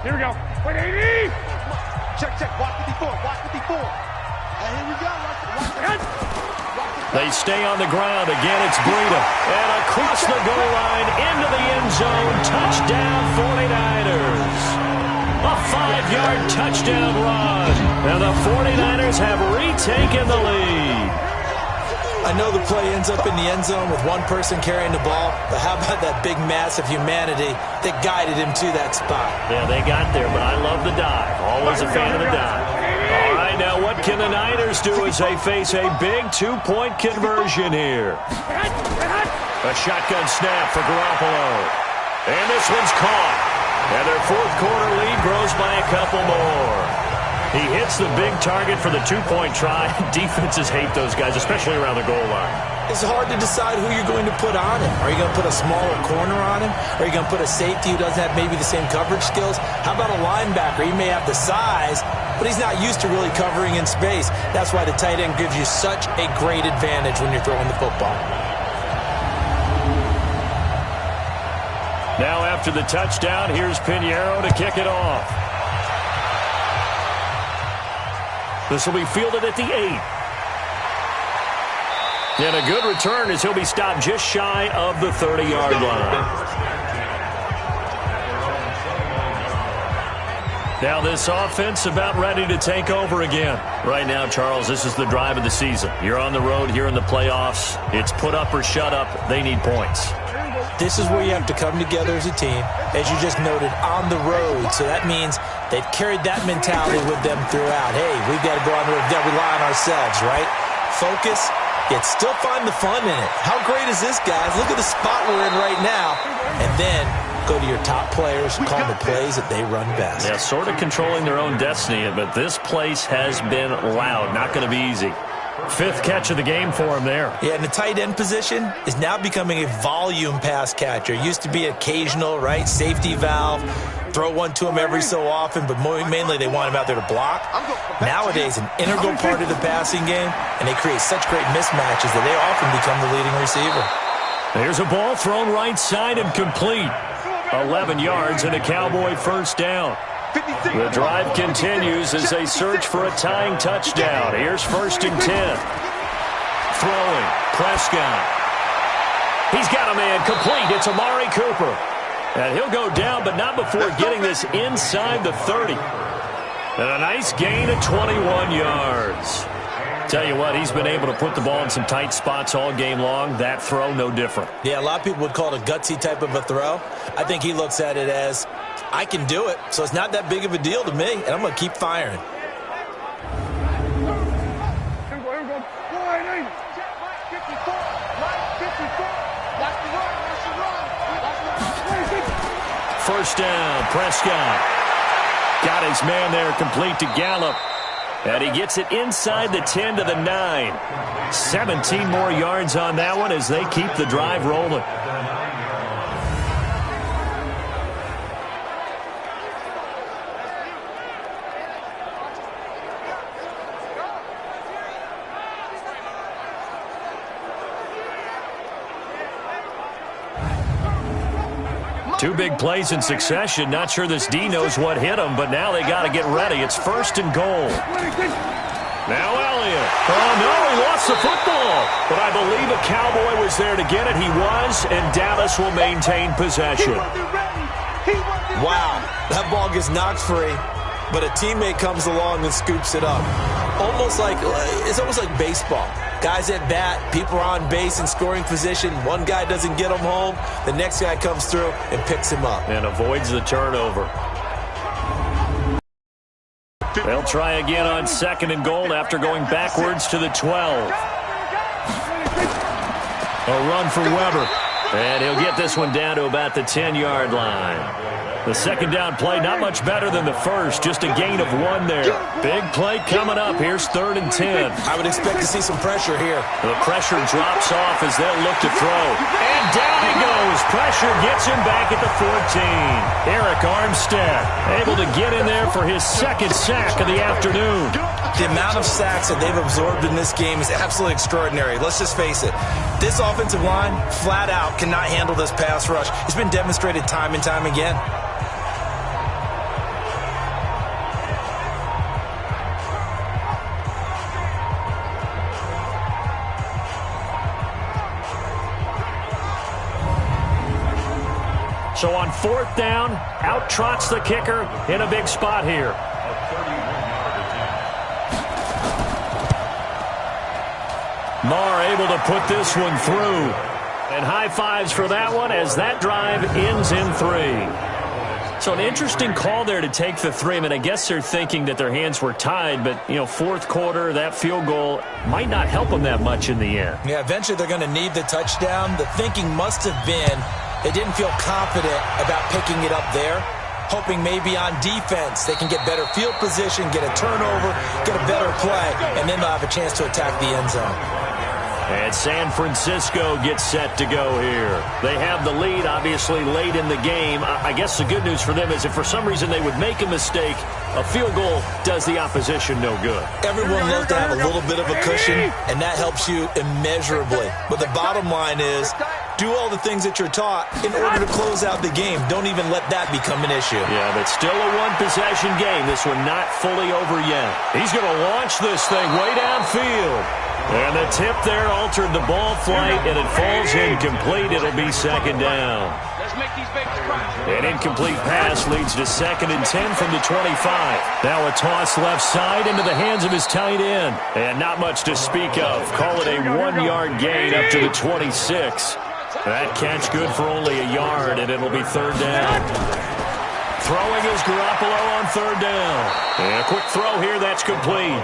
Here we go. 180. Check. Watch 54. And here we go. Watch it. They stay on the ground. Again, it's Breida. And across the goal line, into the end zone. Touchdown, 49ers. A 5-yard touchdown run. And the 49ers have retaken the lead. I know the play ends up in the end zone with one person carrying the ball, but how about that big mass of humanity that guided him to that spot? Yeah, they got there, but I love the dive. Always a fan of the dive. All right, now what can the Niners do as they face a big 2-point conversion here? A shotgun snap for Garoppolo. And this one's caught. And their 4th quarter lead grows by a couple more. He hits the big target for the 2-point try. Defenses hate those guys, especially around the goal line. It's hard to decide who you're going to put on him. Are you going to put a smaller corner on him? Are you going to put a safety who doesn't have maybe the same coverage skills? How about a linebacker? He may have the size, but he's not used to really covering in space. That's why the tight end gives you such a great advantage when you're throwing the football. Now after the touchdown, here's Pinheiro to kick it off. This will be fielded at the 8. And a good return as he'll be stopped just shy of the 30-yard line. Now this offense about ready to take over again. Right now, Charles, this is the drive of the season. You're on the road here in the playoffs. It's put up or shut up. They need points. This is where you have to come together as a team, as you just noted, on the road. So that means they've carried that mentality with them throughout. Hey, we've got to go on the road. We've got to rely on ourselves, right? Focus, yet still find the fun in it. How great is this, guys? Look at the spot we're in right now. And then go to your top players, call the plays that they run best. Yeah, sort of controlling their own destiny, but this place has been loud. Not going to be easy. 5th catch of the game for him there. Yeah, and the tight end position is now becoming a volume pass catcher. It used to be occasional, right? Safety valve. Throw one to him every so often, but mainly they want him out there to block. Nowadays, an integral part of the passing game, and they create such great mismatches that they often become the leading receiver. There's a ball thrown right side and complete. 11 yards and a Cowboy first down. The drive continues as they search for a tying touchdown. Here's 1st and 10. Throwing. Prescott. He's got a man complete. It's Amari Cooper. And he'll go down, but not before getting this inside the 30. And a nice gain of 21 yards. Tell you what, he's been able to put the ball in some tight spots all game long. That throw, no different. Yeah, a lot of people would call it a gutsy type of a throw. I think he looks at it as, I can do it, so it's not that big of a deal to me, and I'm going to keep firing. First down, Prescott. Got his man there, complete to Gallup. And he gets it inside the 10 to the 9. 17 more yards on that one as they keep the drive rolling. Two big plays in succession. Not sure this D knows what hit him, but now they got to get ready. It's 1st and goal. Now Elliott. Oh, no, he lost the football. But I believe a Cowboy was there to get it. He was, and Dallas will maintain possession. Wow, that ball gets knocked free, but a teammate comes along and scoops it up. It's almost like baseball. Guys at bat, people are on base in scoring position. One guy doesn't get him home. The next guy comes through and picks him up. And avoids the turnover. They'll try again on 2nd and goal after going backwards to the 12. A run for Weber. And he'll get this one down to about the 10-yard line. The 2nd down play, not much better than the first. Just a gain of 1 there. Big play coming up. Here's 3rd and 10. I would expect to see some pressure here. The pressure drops off as they'll look to throw. And down he goes. Pressure gets him back at the 14. Eric Armstead able to get in there for his 2nd sack of the afternoon. The amount of sacks that they've absorbed in this game is absolutely extraordinary. Let's just face it. This offensive line, flat out, cannot handle this pass rush. It's been demonstrated time and time again. So on 4th down, out trots the kicker in a big spot here. Marr able to put this one through. And high fives for that one as that drive ends in 3. So an interesting call there to take the 3. I mean, I guess they're thinking that their hands were tied, but, 4th quarter, that field goal might not help them that much in the end. Yeah, eventually they're going to need the touchdown. The thinking must have been they didn't feel confident about picking it up there, hoping maybe on defense they can get better field position, get a turnover, get a better play, and then they'll have a chance to attack the end zone. And San Francisco gets set to go here. They have the lead, obviously, late in the game. I guess the good news for them is if for some reason they would make a mistake, a field goal does the opposition no good. Everyone loves to have a little bit of a cushion, and that helps you immeasurably. But the bottom line is, do all the things that you're taught in order to close out the game. Don't even let that become an issue. Yeah, but still a one-possession game. This one not fully over yet. He's going to launch this thing way downfield. And the tip there altered the ball flight, and it falls incomplete. It'll be 2nd down. An incomplete pass leads to 2nd and 10 from the 25. Now a toss left side into the hands of his tight end. And not much to speak of. Call it a 1-yard gain up to the 26. That catch good for only a yard, and it'll be 3rd down. Throwing is Garoppolo on 3rd down. And a quick throw here, that's complete.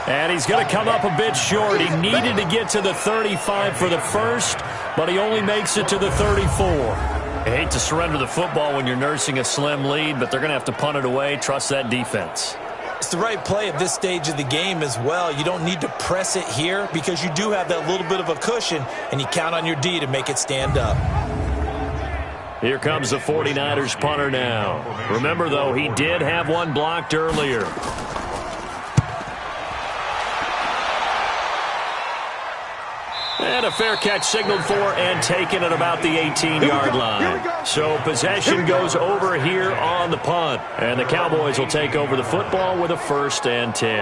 And he's going to come up a bit short. He needed to get to the 35 for the first, but he only makes it to the 34. I hate to surrender the football when you're nursing a slim lead, but they're going to have to punt it away. Trust that defense. It's the right play at this stage of the game as well. You don't need to press it here because you do have that little bit of a cushion, and you count on your D to make it stand up. Here comes the 49ers punter now. Remember, though, he did have one blocked earlier. And a fair catch signaled for and taken at about the 18-yard line. So possession goes over here on the punt. And the Cowboys will take over the football with a 1st and 10.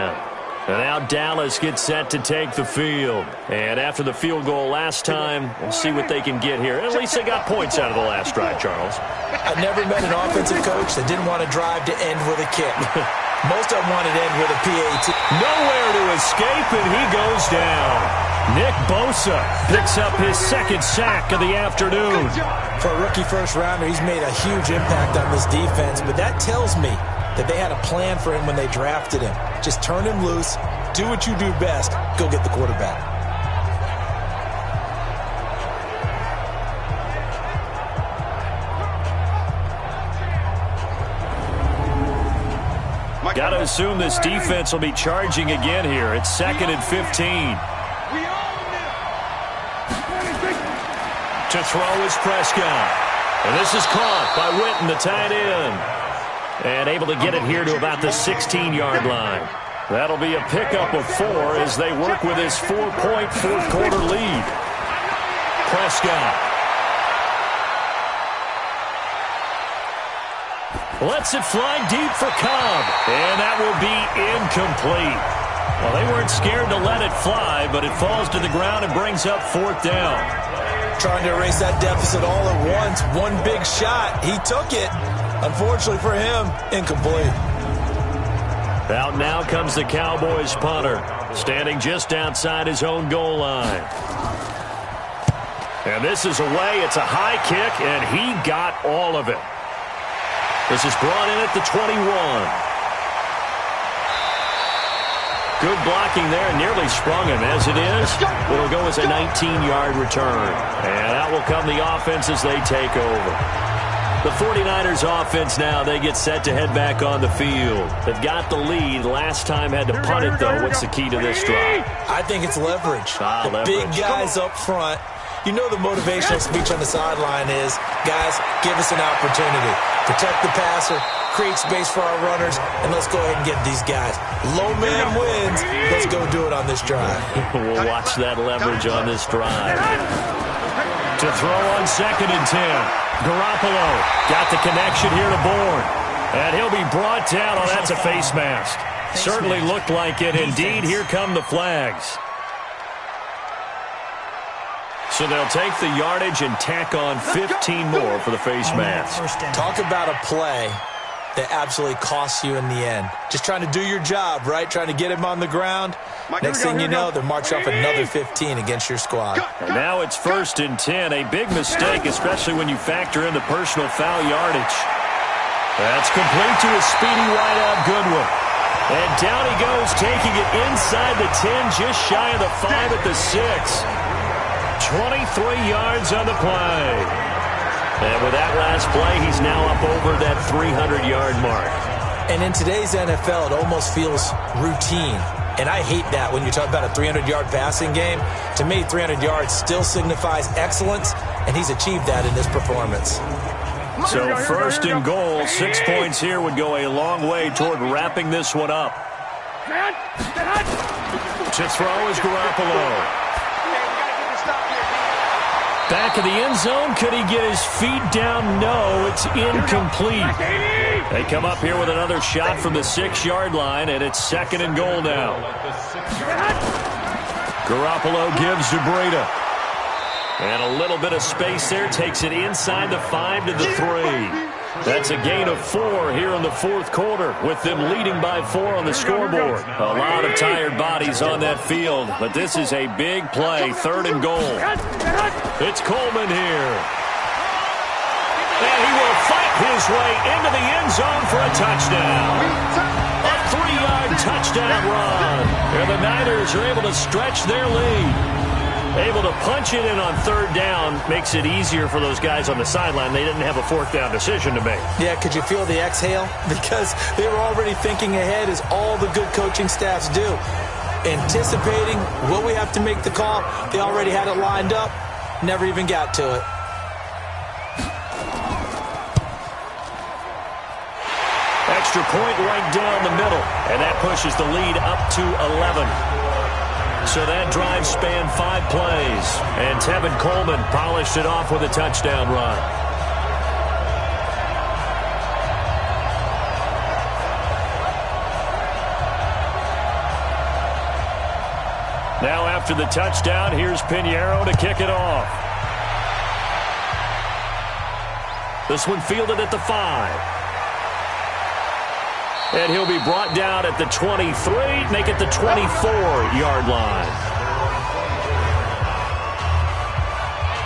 And now Dallas gets set to take the field. And after the field goal last time, we'll see what they can get here. At least they got points out of the last drive, Charles. I never met an offensive coach that didn't want to drive to end with a kick. Most of them wanted to end with a PAT. Nowhere to escape, and he goes down. Nick Bosa picks up his 2nd sack of the afternoon. For a rookie first-rounder, he's made a huge impact on this defense, but that tells me that they had a plan for him when they drafted him. Just turn him loose, do what you do best, go get the quarterback. Got to assume this defense will be charging again here. It's 2nd and 15. To throw is Prescott. And this is caught by Witten, the tight end. And able to get it here to about the 16-yard line. That'll be a pickup of 4 as they work with his 4-point fourth-quarter lead. Prescott. Lets it fly deep for Cobb. And that will be incomplete. Well, they weren't scared to let it fly, but it falls to the ground and brings up 4th down. Trying to erase that deficit all at once. One big shot. He took it. Unfortunately for him, incomplete. Out now comes the Cowboys punter, standing just outside his own goal line. And this is away. It's a high kick, and he got all of it. This is brought in at the 21. Good blocking there, nearly sprung him. As it is, it'll go as a 19-yard return. And out will come the offense as they take over. The 49ers offense now, they get set to head back on the field. They've got the lead. Last time had to punt it, though. What's the key to this drive? I think it's leverage. Leverage. Big guys up front. You know the motivational speech on the sideline is, guys, give us an opportunity. Protect the passer, create space for our runners, and let's go ahead and get these guys. Low man wins. Let's go do it on this drive. We'll watch that leverage on this drive. To throw on 2nd and 10. Garoppolo got the connection here to Bourne. And he'll be brought down. Oh, that's a face mask. Certainly looked like it. Indeed, here come the flags. So they'll take the yardage and tack on 15 more for the face mask. Talk about a play that absolutely costs you in the end. Just trying to do your job, right? Trying to get him on the ground. Next thing you know, they're marching off another 15 against your squad. And now it's 1st and 10. A big mistake, especially when you factor in the personal foul yardage. That's complete to a speedy wideout Goodwin. And down he goes, taking it inside the 10, just shy of the 5 at the 6. 23 yards on the play. And with that last play, he's now up over that 300-yard mark. And in today's NFL, it almost feels routine. And I hate that when you talk about a 300-yard passing game. To me, 300 yards still signifies excellence, and he's achieved that in this performance. So 1st and goal, 6 points here would go a long way toward wrapping this one up. To throw is Garoppolo. Back of the end zone. Could he get his feet down? No, it's incomplete. They come up here with another shot from the 6-yard line, and it's 2nd and goal now. Garoppolo gives to Breida. And a little bit of space there takes it inside the 5 to the 3. That's a gain of 4 here in the fourth quarter with them leading by 4 on the scoreboard. A lot of tired bodies on that field, but this is a big play, 3rd and goal. It's Coleman here. And he will fight his way into the end zone for a touchdown. A 3-yard touchdown run. And the Niners are able to stretch their lead. Able to punch it in on 3rd down makes it easier for those guys on the sideline. They didn't have a 4th down decision to make. Yeah, could you feel the exhale? Because they were already thinking ahead, as all the good coaching staffs do. Anticipating, will we have to make the call? They already had it lined up. Never even got to it. Extra point right down the middle. And that pushes the lead up to 11. So that drive spanned 5 plays. And Tevin Coleman polished it off with a touchdown run. Now after the touchdown, here's Pinheiro to kick it off. This one fielded at the 5. And he'll be brought down at the 23, make it the 24-yard line.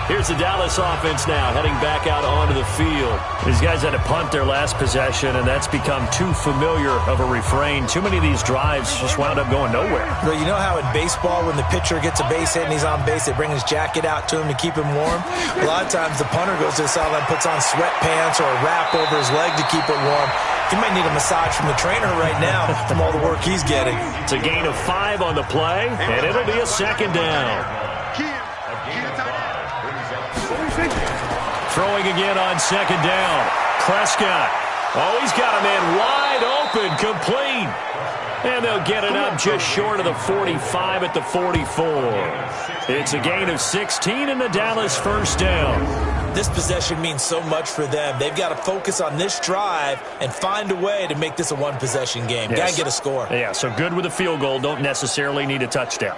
Here's the Dallas offense now, heading back out onto the field. These guys had to punt their last possession, and that's become too familiar of a refrain. Too many of these drives just wound up going nowhere. Well, you know how in baseball, when the pitcher gets a base hit and he's on base, they bring his jacket out to him to keep him warm? A lot of times the punter goes to the sideline, puts on sweatpants or a wrap over his leg to keep it warm. He might need a massage from the trainer right now from all the work he's getting. It's a gain of 5 on the play, and it'll be a 2nd down. Throwing again on 2nd down. Prescott. Oh, he's got a man wide open, complete. And they'll get it up just short of the 45 at the 44. It's a gain of 16 and the Dallas 1st down. This possession means so much for them. They've got to focus on this drive and find a way to make this a one-possession game. Yes. Got to get a score. Yeah, so good with a field goal. Don't necessarily need a touchdown.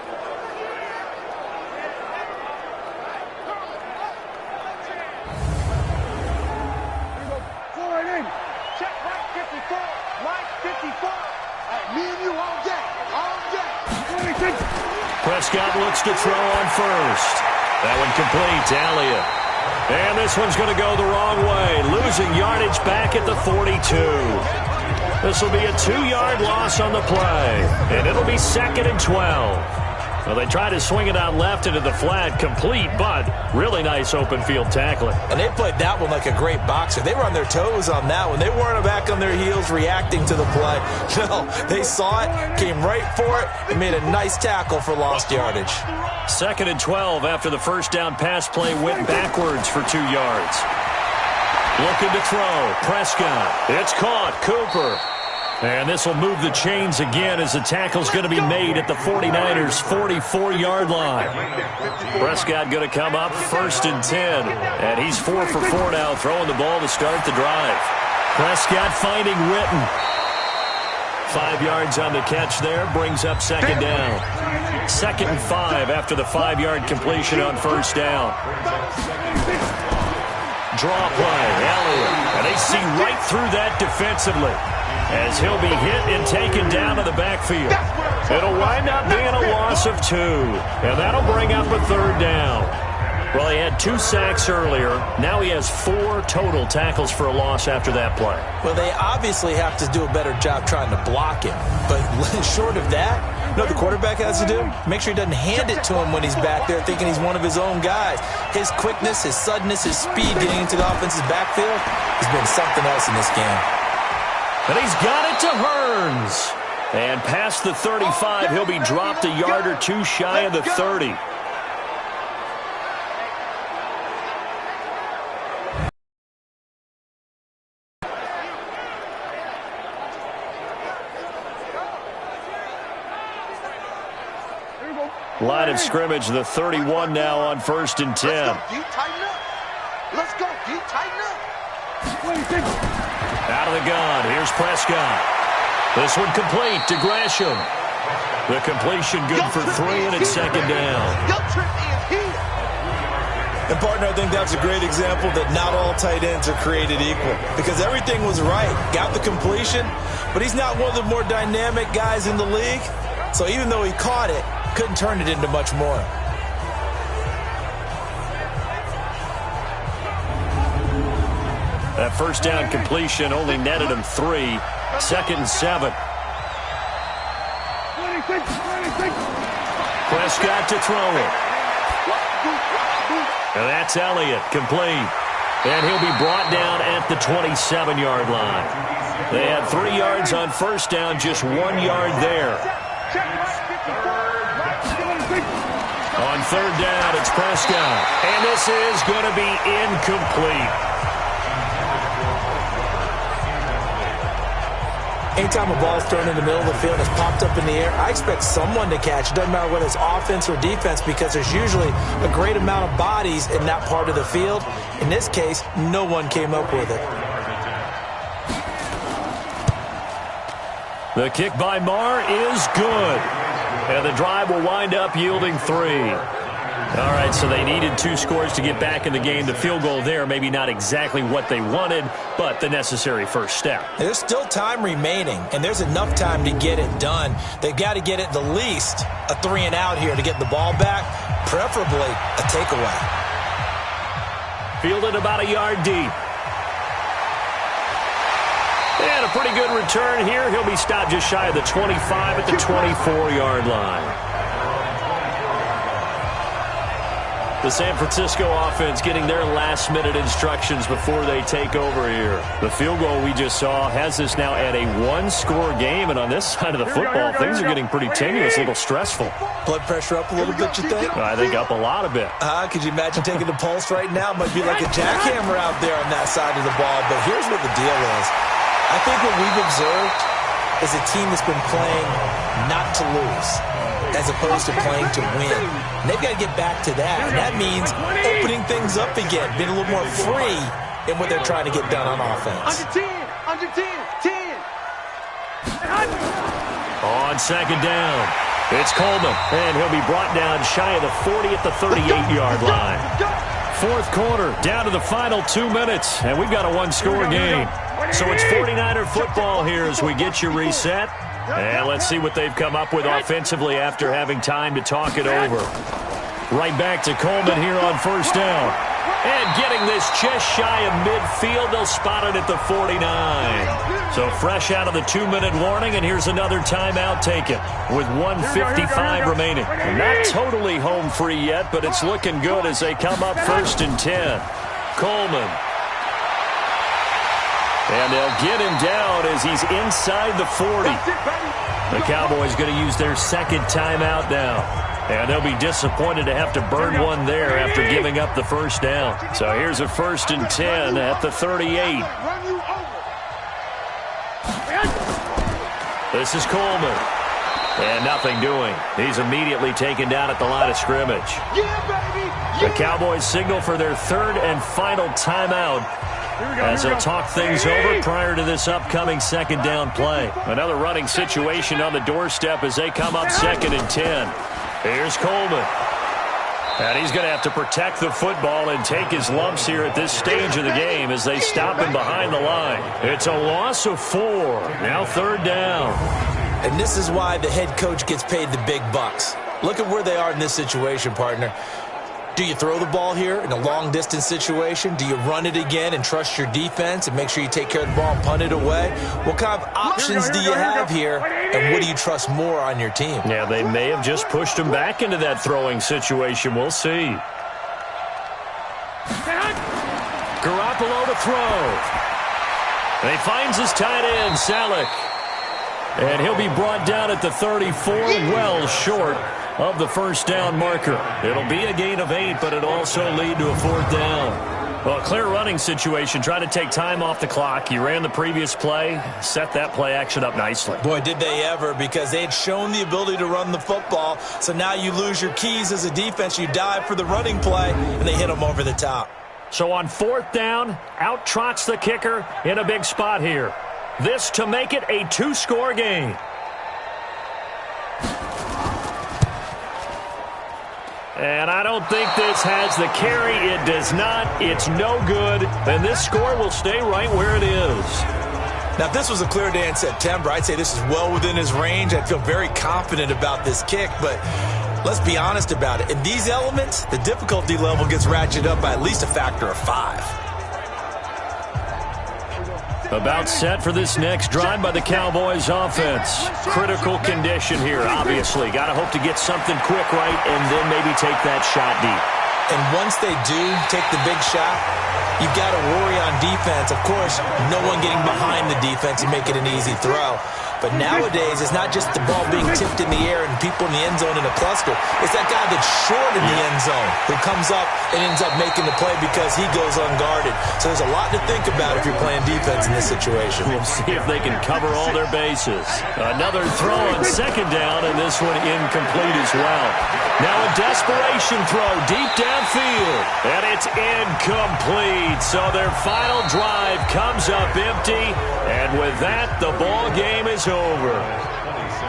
Prescott looks to throw on 1st. That one complete to Elliott. And this one's going to go the wrong way. Losing yardage back at the 42. This will be a 2-yard loss on the play. And it'll be 2nd and 12. Well, they try to swing it out left into the flat, complete, but really nice open field tackling. And they played that one like a great boxer. They were on their toes on that one. They weren't back on their heels reacting to the play. No, they saw it, came right for it, and made a nice tackle for lost yardage. 2nd and 12 after the 1st down pass play went backwards for 2 yards. Looking to throw. Prescott. It's caught. Cooper. And this will move the chains again as the tackle's going to be made at the 49ers' 44-yard line. Prescott going to come up 1st and 10. And he's 4 for 4 now, throwing the ball to start the drive. Prescott finding Witten. 5 yards on the catch there, brings up 2nd down. 2nd and 5 after the 5-yard completion on 1st down. Draw play, Elliott. And they see right through that defensively, as he'll be hit and taken down to the backfield. It'll wind up being a loss of 2, and that'll bring up a 3rd down. Well, he had 2 sacks earlier. Now he has 4 total tackles for a loss after that play. Well, they obviously have to do a better job trying to block him. But short of that, you know what the quarterback has to do? Make sure he doesn't hand it to him when he's back there thinking he's one of his own guys. His quickness, his suddenness, his speed getting into the offense's backfield has been something else in this game. And he's got it to Hearns. And past the 35, he'll be dropped a yard or 2 shy of the 30. Line of scrimmage, the 31 now on 1st and 10. Let's go, D, tighten up. Out of the gun, here's Prescott. This one complete to Gresham. The completion good for 3, and it's 2nd down. And, partner, I think that's a great example that not all tight ends are created equal because everything was right. Got the completion, but he's not one of the more dynamic guys in the league. So even though he caught it, couldn't turn it into much more. That first down completion only netted him 3. 2nd and 7. Prescott to throw it. And that's Elliott, complete. And he'll be brought down at the 27-yard line. They had 3 yards on first down, just 1 yard there. On third down, it's Prescott. And this is going to be incomplete. Anytime a ball is thrown in the middle of the field and it's popped up in the air, I expect someone to catch. It doesn't matter whether it's offense or defense because there's usually a great amount of bodies in that part of the field. In this case, no one came up with it. The kick by Marr is good. And the drive will wind up yielding 3. All right, so they needed 2 scores to get back in the game. The field goal there, maybe not exactly what they wanted, but the necessary first step. There's still time remaining, and there's enough time to get it done. They've got to get at the least a 3-and-out here to get the ball back, preferably a takeaway. Fielded about a yard deep. And a pretty good return here. He'll be stopped just shy of the 25 at the 24-yard line. The San Francisco offense getting their last-minute instructions before they take over here. The field goal we just saw has this now at a 1-score game, and on this side of the football, things are getting pretty tenuous, a little stressful. Blood pressure up a little bit, you think? I think up a lot a bit. Could you imagine taking the pulse right now? Might be like a jackhammer out there on that side of the ball, but here's what the deal is. I think what we've observed is a team that's been playing not to lose, as opposed to playing to win. And they've got to get back to that. And that means opening things up again, being a little more free in what they're trying to get done on offense. Under 10. On second down, it's Coleman. And he'll be brought down shy of the 40 at the 38-yard line. Fourth quarter, down to the final 2 minutes. And we've got a 1-score game. So it's 49er football here as we get you reset. And let's see what they've come up with offensively after having time to talk it over. Right back to Coleman here on first down. And getting this just shy of midfield, they'll spot it at the 49. So fresh out of the 2-minute warning, and here's another timeout taken with 1:55 remaining. Not totally home free yet, but it's looking good as they come up 1st and 10. Coleman. And they'll get him down as he's inside the 40. The Cowboys going to use their second timeout now. And they'll be disappointed to have to burn one there after giving up the first down. So here's a 1st and 10 at the 38. This is Coleman. And nothing doing. He's immediately taken down at the line of scrimmage. The Cowboys signal for their 3rd and final timeout as they'll talk things over prior to this upcoming second down play. Another running situation on the doorstep as they come up 2nd and 10. Here's Coleman. And he's going to have to protect the football and take his lumps here at this stage of the game as they stop him behind the line. It's a loss of 4. Now 3rd down. And this is why the head coach gets paid the big bucks. Look at where they are in this situation, partner. Do you throw the ball here in a long-distance situation? Do you run it again and trust your defense and make sure you take care of the ball and punt it away? What kind of options do you have here, and what do you trust more on your team? Yeah, they may have just pushed him back into that throwing situation. We'll see. Garoppolo to throw. And he finds his tight end, Salek. And he'll be brought down at the 34, well short of the first down marker. It'll be a gain of 8, but it'll also lead to a 4th down. Well, a clear running situation, trying to take time off the clock. He ran the previous play, set that play action up nicely. Boy, did they ever, because they had shown the ability to run the football. So now you lose your keys as a defense. You dive for the running play, and they hit them over the top. So on 4th down, out trots the kicker in a big spot here. This to make it a 2-score game. And I don't think this has the carry. It does not. It's no good. And this score will stay right where it is. Now, if this was a clear day in September, I'd say this is well within his range. I'd feel very confident about this kick, but let's be honest about it. In these elements, the difficulty level gets ratcheted up by at least a factor of 5. About set for this next drive by the Cowboys offense. Critical condition here, obviously. Got to hope to get something quick right and then maybe take that shot deep. And once they do take the big shot, you've got to worry on defense. Of course, no one getting behind the defense and make it an easy throw. But nowadays, it's not just the ball being tipped in the air and people in the end zone in a cluster. It's that guy that's short in the end zone who comes up and ends up making the play because he goes unguarded. So there's a lot to think about if you're playing defense in this situation. We'll see if they can cover all their bases. Another throw on second down, and this one incomplete as well. Now a desperation throw deep downfield, and it's incomplete. So their final drive comes up empty, and with that, the ball game is over.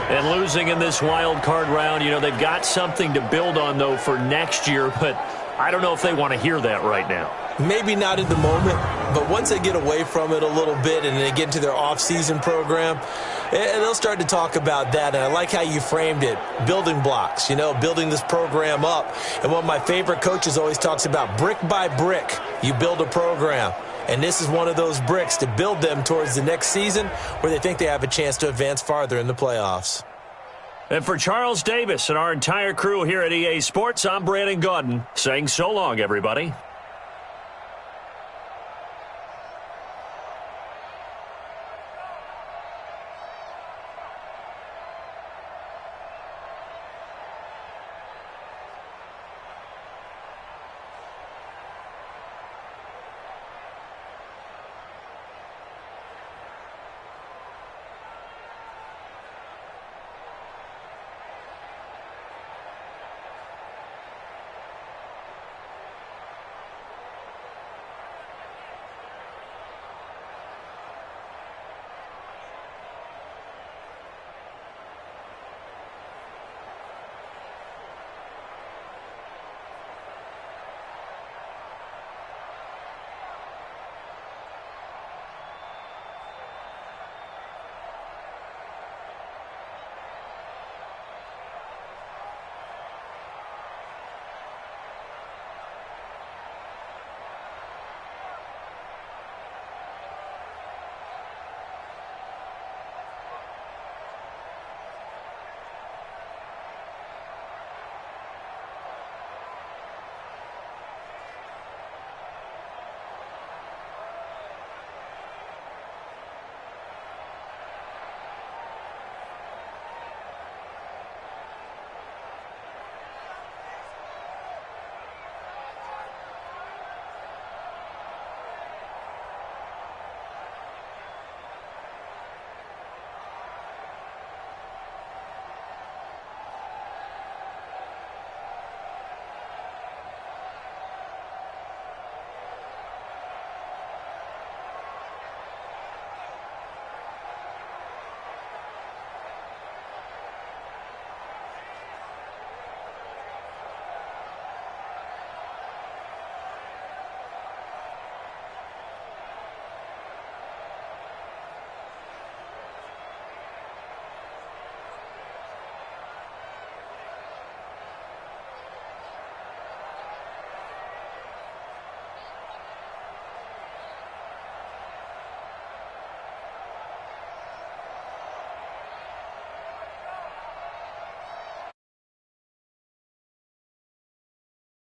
And losing in this wild card round, you know, they've got something to build on, though, for next year, but I don't know if they want to hear that right now. Maybe not in the moment, but once they get away from it a little bit and they get into their off-season program, they'll start to talk about that. And I like how you framed it, building blocks, you know, building this program up. And one of my favorite coaches always talks about brick by brick, you build a program. And this is one of those bricks to build them towards the next season where they think they have a chance to advance farther in the playoffs. And for Charles Davis and our entire crew here at EA Sports, I'm Brandon Gaudin saying so long, everybody.